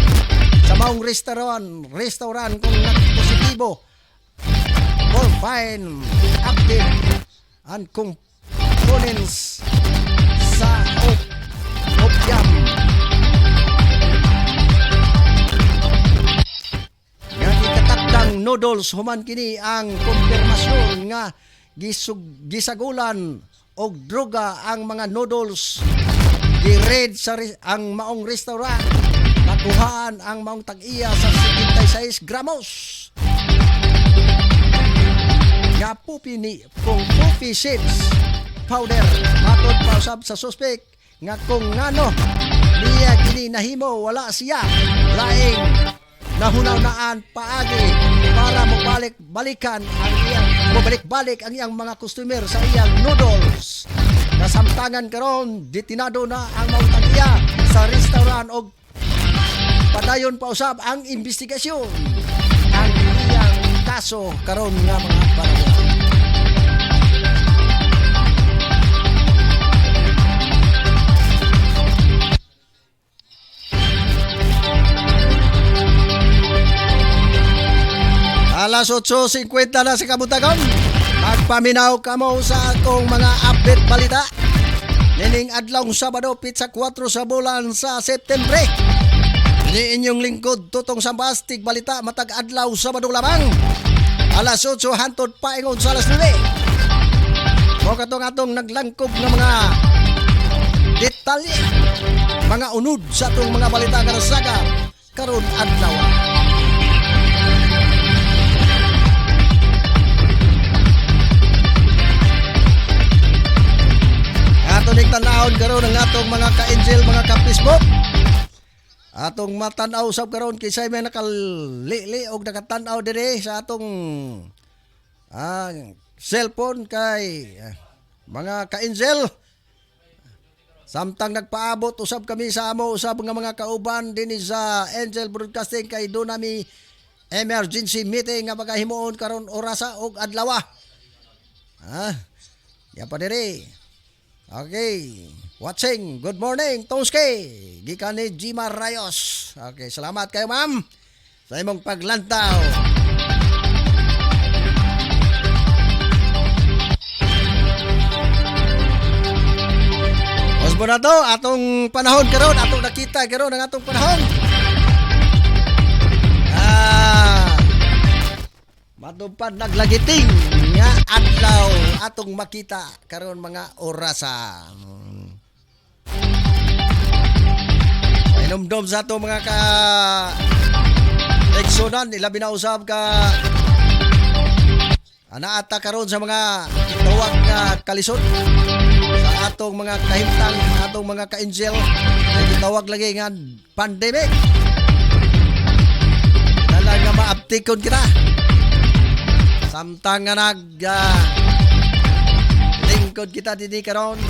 sa maong restaurant kung nagpositibo or fine active and components sa opium nga gikatakdang noodles human kini ang konfirmasyon nga gisagulan og droga ang mga noodles. Gi-raid sa ang maong restaurant, nakuhaan ang maong tag-iya sa 76 gramos nga pupi seeds powder. Matod pa usab sa suspect nga kung ngano niya kini nahimo wala siya laing nahunaw-naan paagi para mabalik-balik ang iyang mga customer sa iyang noodles. samtangan karon detinado na ang mautagiya sa restaurant og padayon pa usab ang investigasyon ang iyang kaso karon nga mga panahon. Alas 8:50 na sa kabutagon. Magpaminaw kamo sa akong mga update balita. Nining adlaw Sabado, pitsa 4 sa bulan sa Septembre. Ni inyong lingkod Tutong Sambastig balita matag adlaw Sabado lamang. Alas 8 hantod paingon sa alas 9. Mo katong atong naglangkob nga mga detalye, mga unod sa atong mga balita karasaga karon adlaw. Atong tanawon karon ang atong mga ka-angel, mga ka-Facebook. Atong matanaw sab karon kisay may nakalili og nakatanaw dire sa atong cellphone kay mga ka-angel. Samtang nagpaabot usab kami sa amo usab nga mga kauban dinhi sa Angel Broadcasting kay do nami emergency meeting nga pagahimuon karon orasa og adlaw. Ya pa dire. Okay, watching. Good morning, Tongske. Gikan ni Jima Rayos. Okay, salamat kayo ma'am sa imong paglantaw. Osbo na to, atong panahon karon, atong nakita karon ang atong panahon. Matupad naglagiting nga adlaw atong makita karon mga orasa. Painumdom sa ato mga ka eksonan ilabi na usab ka anaata karon sa mga tawag nga kalisod sa atong mga kahimtang, atong mga ka-angel ay gitawag lagi nga pandemic. Dala nga maaptikon kita. Samtang nga lingkod kita dini karon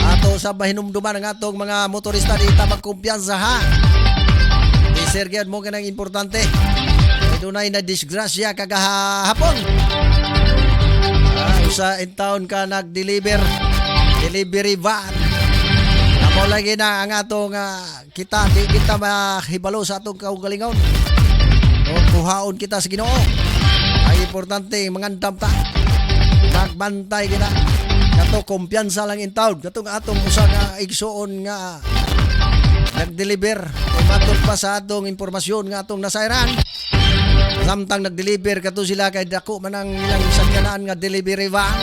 ato sa mahinumduman ang atong mga motorista di ta magkumpiyansa ha. Isergyad mo kanang importante. Dunay na disgrasya kagahapon. Usa in town ka delivery van. Amo lagi na ang atong kita di kita mahibalo sa atong kaugalingon. O kuhaon kita sa Ginoo. Ay importante mangandam ta. Magbantay kita. Kato kumpiyansa lang in town. Katong atong usa nga igsuon nga nag-deliver. Kay matod pa sa atong impormasyon nga atong nasayran. Samtang nag-deliver kato sila kay dako man ang ilang sakyanan nga delivery van.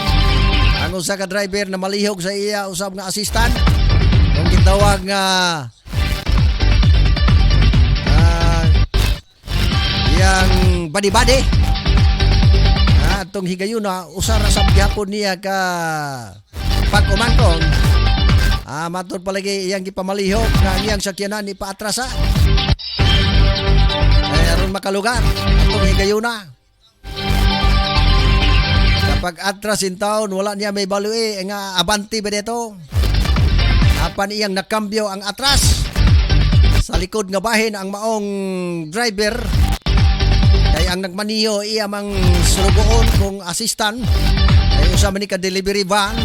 Ang usa ka driver na malihog sa iya usab nga assistant. Kung gitawag nga yang badi-badi. Atong higayon na usara sa gyapon niya ka pag-umangkon. Matod palagi iyang gipamalihok na iyang sakyanan ni paatrasa. Ay aron makalugar atong higayon na. Kapag atras in town wala niya may balui nga abanti ba dito. Apan iyang nakambyo ang atras. Sa likod nga bahin ang maong driver. Kay ang nagmaniyo iya mang surugoon kung assistant ay usama ni ka delivery van.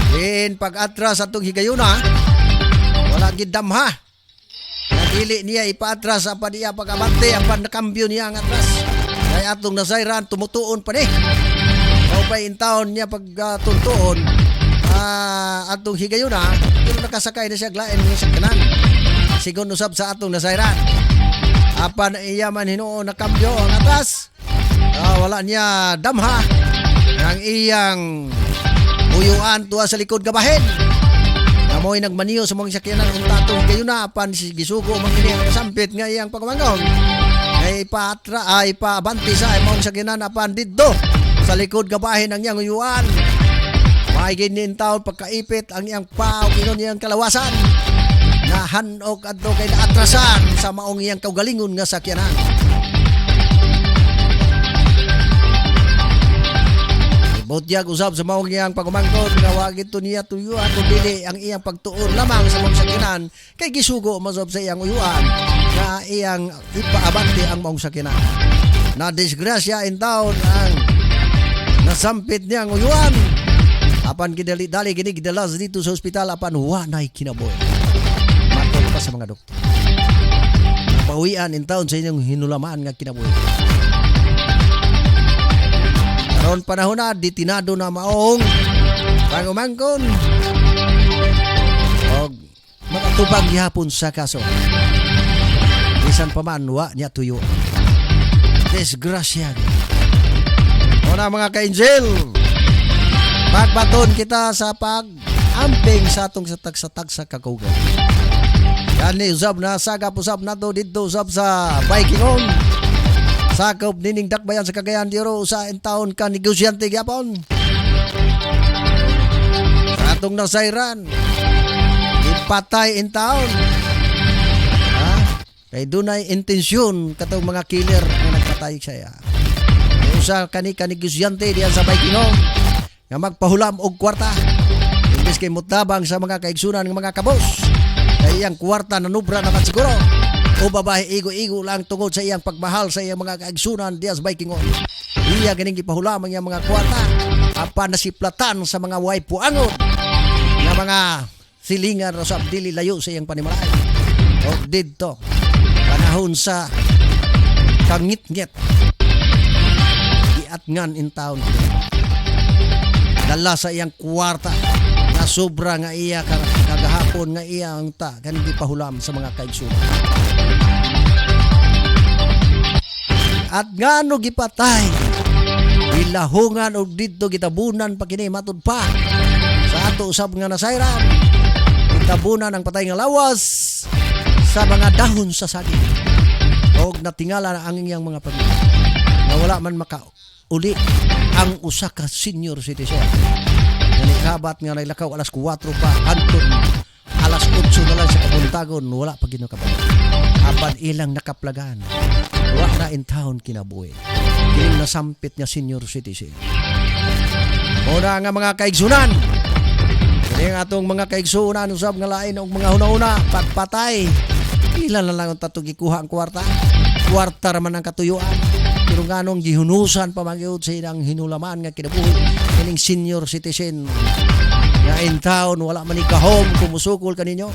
Then pag atras atong higayuna wala gid damha. Dili niya ipaatras apa niya pag-abante apan nakambyo niya ang atras. Kay atong nasayran tumutuon pa ni. O pa in town niya pagtuntuon atong higayuna pero nakasakay na siya glaen nga sakyanan. Sigon usab sa atong nasayran. Apan iya man hinuon na kambyo ang atas. Wala niya damha ang iyang uyuan tuwa sa likod gabahin. Amoy nagmaniyo sa mga sakyanan ng tatong kayo na apan gisugo man kini ang kasampit nga iyang pagmanggon. Ay ipabanti sa imong sakyanan apan didto sa likod gabahin ang iyang uyuan. Maigin nin taon pagkaipit ang iyang pao kinon iyang kalawasan. Nahanok adto kay naatrasan sa maong iyang kaugalingon nga sakyanan. Butyag usab sa maong iyang pagumangkot nga wa gito niya tuyuan kun dili ang iyang pagtuon lamang sa maong sakinan kay gisugo masab sa iyang uyuan nga iyang ipaabante ang maong sakinan. Na disgrasya in town ang nasampit niyang uyuan. Apan dali gini gidalas dito sa ospital apan wa nay kinabuhi. Matod pa sa mga doktor. Napawian in town sa inyong hinulamaan nga kinabuhi. Karon panahon na ditinado na maong pangumangkon og makatubag gihapon sa kaso. Bisan pa man wa niya tuyo. Disgrasya. Una mga ka-angel, pagbaton kita sa pag-amping sa atong satag-satag sa kakugan. Yan ni usab na sagap usab na to dito usab sa Baikingon. Sakop nining dakbayan sa Cagayan de Oro sa taon ka negosyante gyapon. Sa atong nasayran, ipatay in taon. Kay dunay intensyon katong mga killer nga nagpatay siya. Usa kani negosyante diyan sa Baikingon nga magpahulam og kwarta. Imbes kay mutabang sa mga kaigsunan ng mga kabos. Kay iyang kwarta nanubra naman siguro. O babae igo-igo lang tungod sa iyang pagmahal sa iyang mga kaigsunan diyan sa Baikingon. Iya ganing gipahulam ang iyang mga kwarta. Apan nasiplatan sa mga way puangod nga mga silingan o sa dili layo sa iyang panimalay. O didto panahon sa kangit-ngit giatngan in town. Dala sa iyang kwarta na sobra nga iya kagahapon nga iya ang kanang gipahulam sa mga kaigsunan. At ngano gipatay ilahungan og didto gitabunan pa kini matud pa sa ato usab nga nasayran. Gitabunan ang patay nga lawas sa mga dahon sa saging og natingala na ang iyang mga pamilya na wala man makauli ang usa ka senior citizen nga nikabat nga nailakaw alas 4 pa hantod alas 8 na lang sa kabuntagon wala pa ginukabalo. Apan ilang nakaplagan wa na in town kinabuhi. Kining nasampit nga senior citizen. Una nga mga kaigsunan. Kining atong mga kaigsunan usab nga lain og mga una-una pagpatay. Ilan na lang ang tatong gikuha ang kwarta. Kwarta raman ang katuyuan. Pero nganong gihunusan pa magyud sa ilang hinulaman nga kinabuhi. Kining senior citizen nga in town wala man ni kahom kumusukol kaninyo.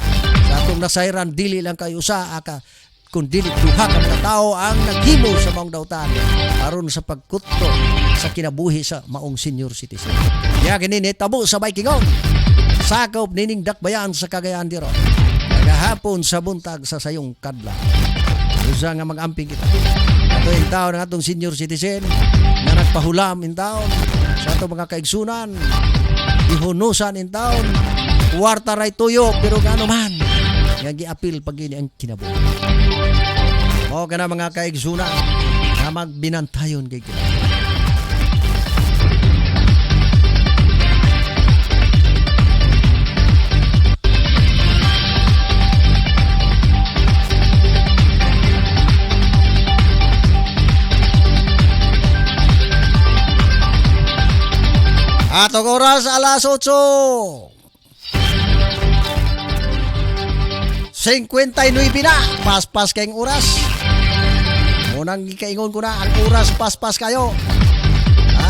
Sa atong nasayran dili lang kayo sa aka kung dili duha ka mga tao ang naghimo sa maong dautan aron sa pagkutto sa kinabuhi sa maong senior citizen. Ya kini tabo sa Baikingon. Sakop nining dakbayan sa Cagayan de Oro. Kagahapon sa buntag sa sayong kadlaw. Usa nga mag-amping kita. Ato yung tao ng atong senior citizen nga nagpahulam in taon sa atong mga kaigsunan. Ihunusan in taon. Kwarta ray tuyo pero gano man nga giapil pag ini ang kinabuhi. Mao kana mga kaigsunan nga magbinantayon kay kita. Atong oras alas 8. 59 na, paspas kayong oras. Munang gikaingon ko na, ang oras paspas kayo.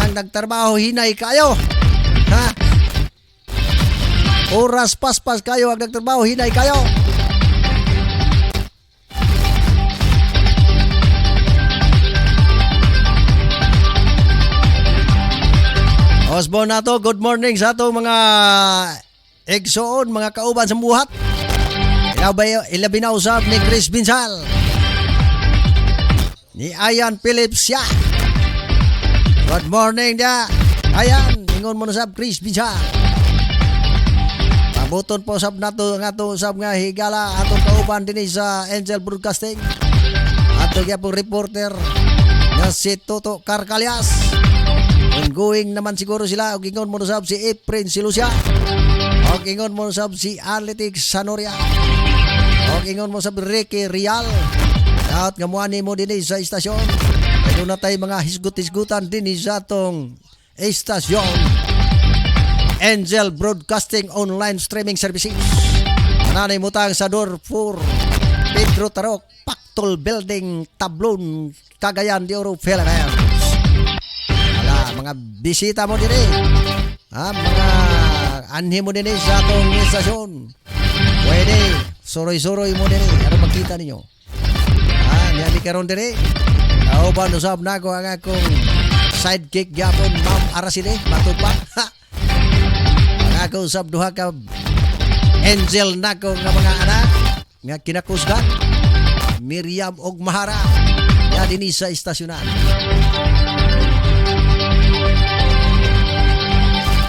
Ang nagtrabaho hinay kayo. Ha? Oras paspas kayo, ang nagtrabaho hinay kayo. Osborne na to, good morning sa ato mga egsoon, mga kauban sa buhat. Ilabi na usab ni Chris Binsal, ni Ayan Phillips siya. Good morning dia. Ayan, ingon mo na sab Chris Binsal. Pabuton po sab nato nga to sab nga higala atong kauban dinhi sa Angel Broadcasting. Ato gyapon reporter nga si Toto Carcalias. Ongoing naman siguro sila og ingon mo na sab si Efren Silusia. Og ingon mo na sab si Athletics Sanoria. Og ingon mo sa Ricky Real. At ngamuani mo din sa istasyon. Ay doon na tayo mga hisgut-hisgutan din sa atong istasyon Angel Broadcasting Online Streaming Services. Nanay mutang sa door 4 Pedro Tarok, Pactol Building, Tablon, Cagayan de Oro, Philippines. Wala, mga bisita mo din mga anhi mo din sa atong istasyon. Pwede, suroy-suroy mo din ano makita ninyo. Niyali karon din Kauban usab na ko ang akong sidekick gyapon Ma'am Aracide Matupa. Ang ako usab duha ka angel nako nga mga anak nga kinakusgan Miriam og Mahara ya dinhi sa istasyonan.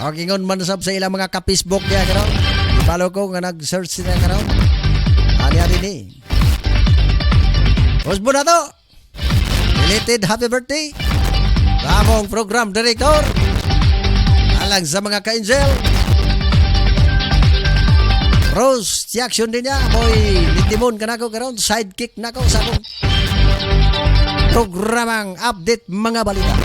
Og ingon man sab sa ilang mga ka-Facebook diya karon. Follow ko nga nag-search sila karon. Ani dinhi. Usbo na to. Related happy birthday. Ramong program director. Alang sa mga ka-angel. Rose, reaction din niya. Boy, litimon ka na ko karon. Sidekick na ko sa akong programang update mga balita.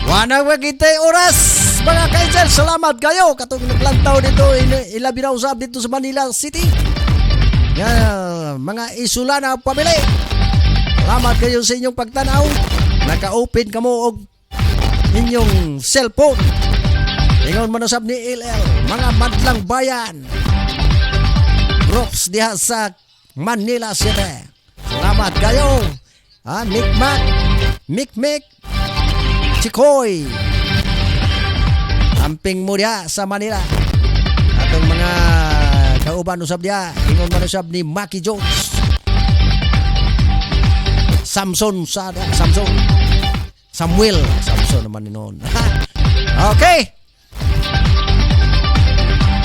Wanang magitay oras, mga ka-angel. Salamat kayo. Katong naglantaw dito, ilabi na usab dito sa Manila City. Mga isula na pamili. Salamat kayo sa inyong pagtanaw. Naka-open ka mo og inyong cellphone. Ingon manusab ni LL, mga madlang bayan. Groups diha sa Manila City. Salamat kayo. Mikmak, Mikmik, Chikoy. Amping mo diha sa Manila. Atong mga kauban usab diha. Ingon manusab ni Maki Jones. Samson Samuel naman ni noon. Okay.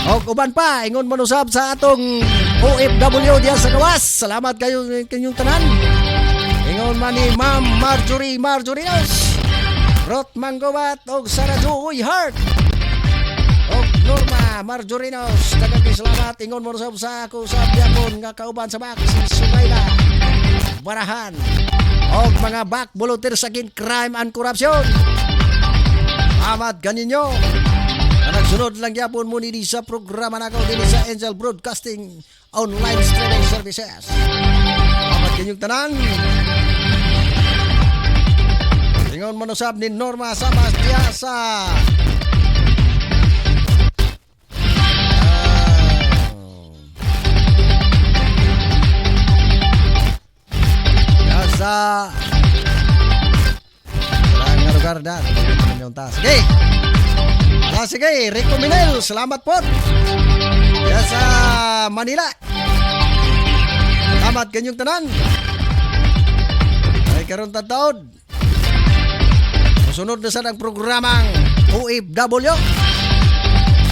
Og uban pa ingon man usab sa atong OFW diya sa gawas. Salamat kayo kanyong tanan. Ingon man ni Ma'am Marjorinos, Rot Manggobat og Sarah Joy Heart. Og Norma Marjorinos, daghang salamat. Ingon man usab sa ako sa Biakon nga kauban sa bak si Sumayla Barahan. Og mga back volunteers against crime and corruption. Salamat kaninyo. Nagsunod lang yapon mo nini sa programa nako dinhi sa Angel Broadcasting Online Streaming Services. Salamat kanyong tanan. Ingon man usab ni Norma Sabas diya sa lugar dan sige. Sige, Rico Minel, salamat po. Diya sa Manila. Salamat kanyong tanan. Ay karon taon. Sunod na sa ng programang OFW.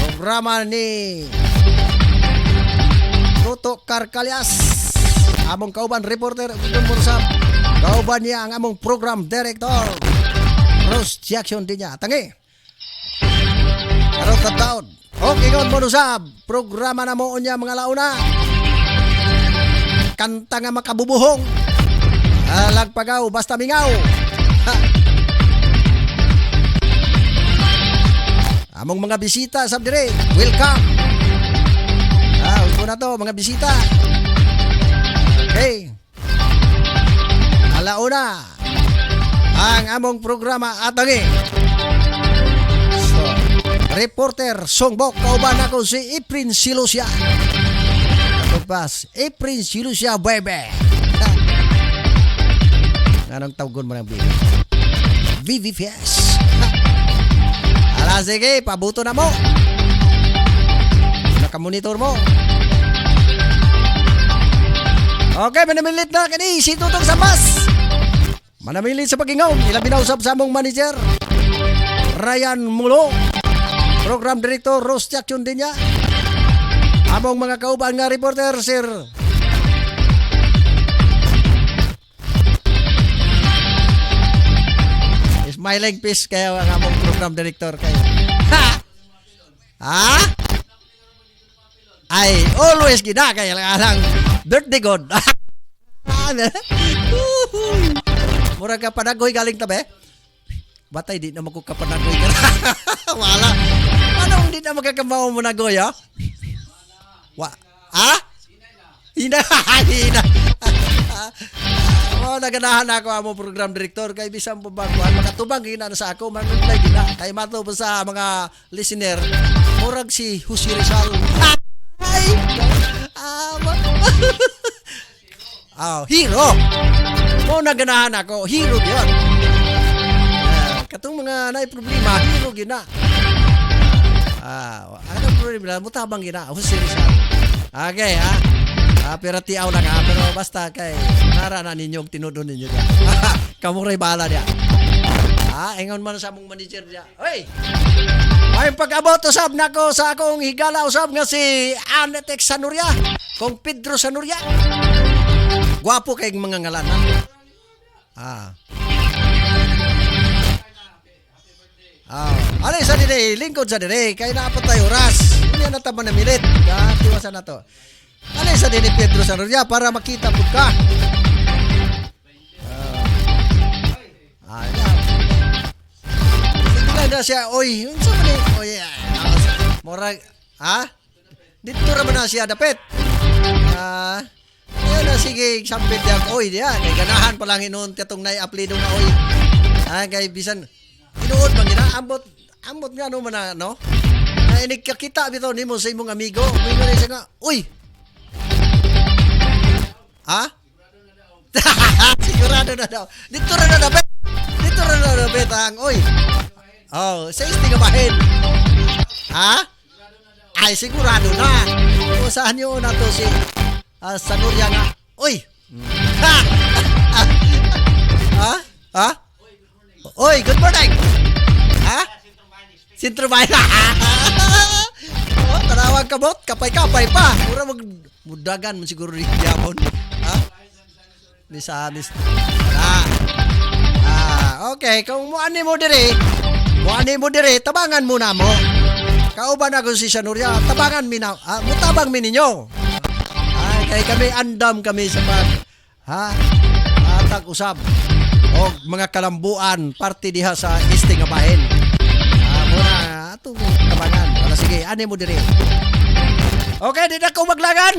Programa ni Toto Carcalias. Among kauban reporter Mursap. Kauban niya ang among program director Rose Jackson din niya. Tangi karon taon. Okay kon mo usab programa na mo niya mga launa. Kanta nga makabubuhong. Lagpagaw basta mingaw. Among mga bisita sab dire. Welcome. Upo na to mga bisita. Okay. Alauna ang among programa atangi. So, reporter Songbok kauban ako si Iprin Silusia. Ako pas Iprin Silusia bebe. Anong tawgon mo ng bibi? VVPS. Ala sige, pabuto na mo. Nakamonitor mo. Okay, manamilit na kani si Tutong Samas. Manamilit sa pagingaw. Ilabi na usab sa among manager Ryan Mulo. Program Director Rose Jackson din niya. Among mga kauban nga reporter Sir Smiling Fish kayo ang among program director kayo. Ha? Ay, always gina kayo lang birthday god. Mura ka padagoy galing tabi. Batay, di na magkukapanagoy ka. Wala. Anong di na magkakamaw mo nagoy, ha? Ha? Hina. Hina. Naganahan ako ang program director kay bisang pabagwan. Makatubang gina na sa ako. Manunlay gina. Kay mato pa sa mga listener. Murag si Jose Rizal. Ay! Hero! Naganahan ako. Hero yun. Katong mga naay problema, hero gina. Anong problema? Mutabang gina. Jose Rizal. Okay, ha? Pero tiaw lang ha. Pero basta kay nara na ninyo tinudon ninyo niya. Kamuray bala niya. Ingon man sa mong manager niya. Hoy! May pag-abot usab na ko sa akong higala usab nga si Anetex Sanuria. Kung Pedro Sanuria. Gwapo kay mga ngalan. Ano sa dire? Lingkod sa dire. Kaya naapat tayo oras. Hindi na taman na minute. Tiwasan na to. Ano sa din ni Pedro Sanuria para makita po ka? Hindi na siya, oy, unsa man ni? Oy, murag, dito ra man na siya dapit. Ayan na, sige, sampit yan, oy, diya, kay ganahan pa lang inon, katong nai-applido nga, oy. Kay bisan, tinuod bang gina, ambot nga no man na, no? Inikakita bitaw nimo sa imong amigo, may nga siya nga, uy, sigurado na daw. Dito na dapat. Dito na dapat ang oy. Sa istigabahin. Ay sigurado na. Usahan niyo na to si Sanuria nga. Oy. Oy, good morning. Sintro bahay. Tarawag ka bot, kapay-kapay pa. Mura mudagan mo siguro rin yapon. Nisanis. Okay, kung muani mo dire, tabangan muna mo. Kauban ako si Sanuria, tabangan mi na. Mutabang mi ninyo. Kay kami andam kami sa tag-usab o mga kalambuan parte diha sa isting abahin. Muna ato tabangan. Wala sige, ani mo dire. Okay, di na ko maglangan.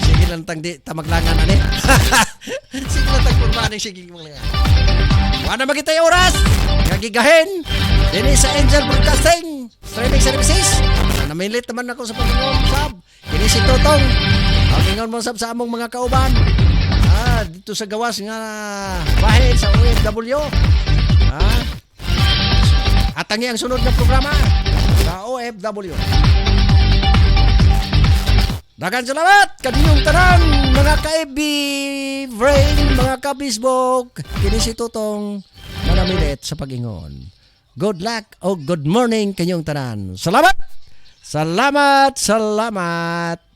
Sige lang tang di tamaglangan ani. Sige lang tang kurbaning sige maglangan. Wala magita yung oras. Gagigahin. Dini sa Angel Broadcasting Streaming Services. Namilit naman ako sa Panginoon sab. Dini si Totong. Ang ingon mo sab sa among mga kauban. Dito sa gawas nga bahin sa OFW. At ang sunod na programa sa OFW. Dagan salamat kaninyong tanan mga ka-FB Brain, mga ka-Facebook. Kini si Tutong manamilit sa pag-ingon. Good luck o good morning kaninyong tanan. Salamat! Salamat! Salamat!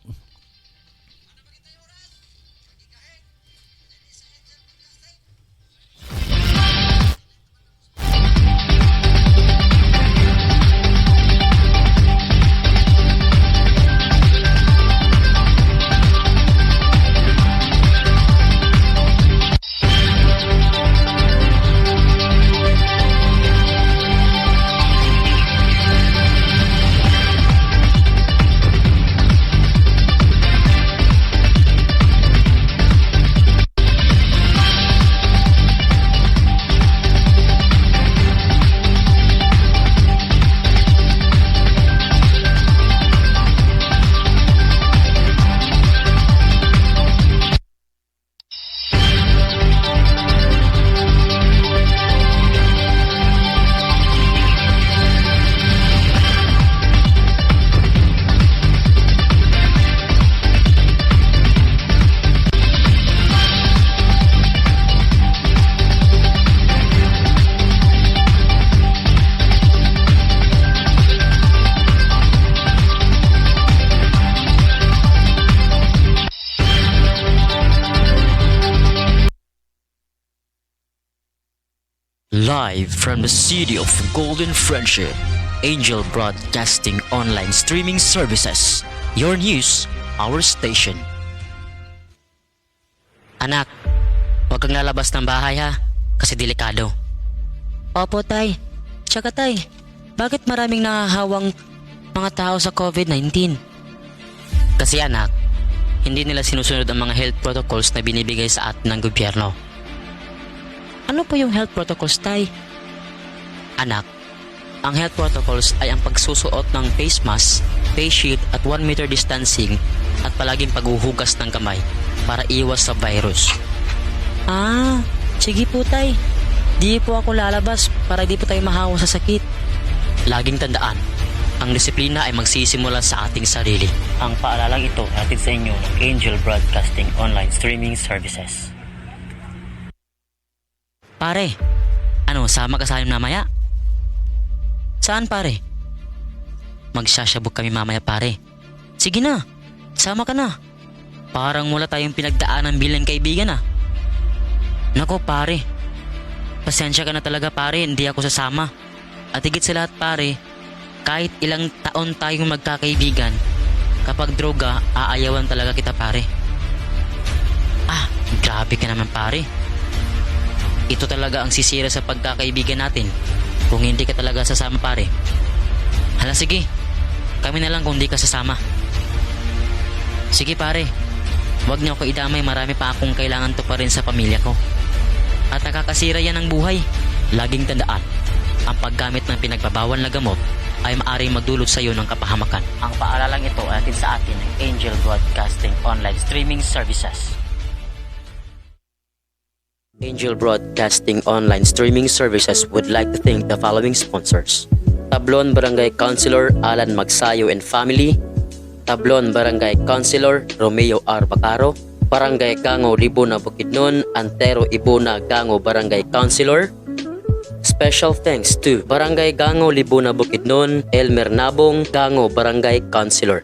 Live from the city of Golden Friendship, Angel Broadcasting Online Streaming Services. Your news, our station. Anak, huwag kang lalabas ng bahay ha, kasi delikado. Opo tay, Tsaka tay, bakit maraming nahahawang mga tao sa COVID-19? Kasi anak, hindi nila sinusunod ang mga health protocols na binibigay sa atin ng gobyerno. Ano po yung health protocols, tay? Anak, ang health protocols ay ang pagsusuot ng face mask, face shield at 1 meter distancing at palaging paghuhugas ng kamay para iwas sa virus. Ah, sige po tay. Di po ako lalabas para di po tayo mahawa sa sakit. Laging tandaan, ang disiplina ay magsisimula sa ating sarili. Ang paalalang ito hatid sa inyo ng Angel Broadcasting Online Streaming Services. Pare, ano, sama ka sa amin mamaya? Saan pare? Magsasyabog kami mamaya pare. Sige na, sama ka na. Parang wala tayong pinagdaanan bilang kaibigan ah. Nako pare, pasensya ka na talaga pare, hindi ako sasama. At higit sa lahat pare, kahit ilang taon tayong magkakaibigan, kapag droga, aayawan talaga kita pare. Ah, grabe ka naman pare. Ito talaga ang sisira sa pagkakaibigan natin kung hindi ka talaga sasama pare. Hala sige, kami na lang kung hindi ka sasama. Sige pare, wag niyo ako idamay, marami pa akong kailangan to pa rin sa pamilya ko. At nakakasira yan ng buhay. Laging tandaan, ang paggamit ng pinagbabawal na gamot ay maaaring magdulot sa iyo ng kapahamakan. Ang paalalang ito ay atin sa atin ng Angel Broadcasting Online Streaming Services. Angel Broadcasting Online Streaming Services would like to thank the following sponsors: Tablon Barangay Councilor Alan Magsayo and Family, Tablon Barangay Councilor Romeo R. Bacaro, Barangay Gango Libuna Bukidnon, Antero Ibuna Gango Barangay Councilor. Special thanks to Barangay Gango Libuna Bukidnon, Elmer Nabong Gango Barangay Councilor.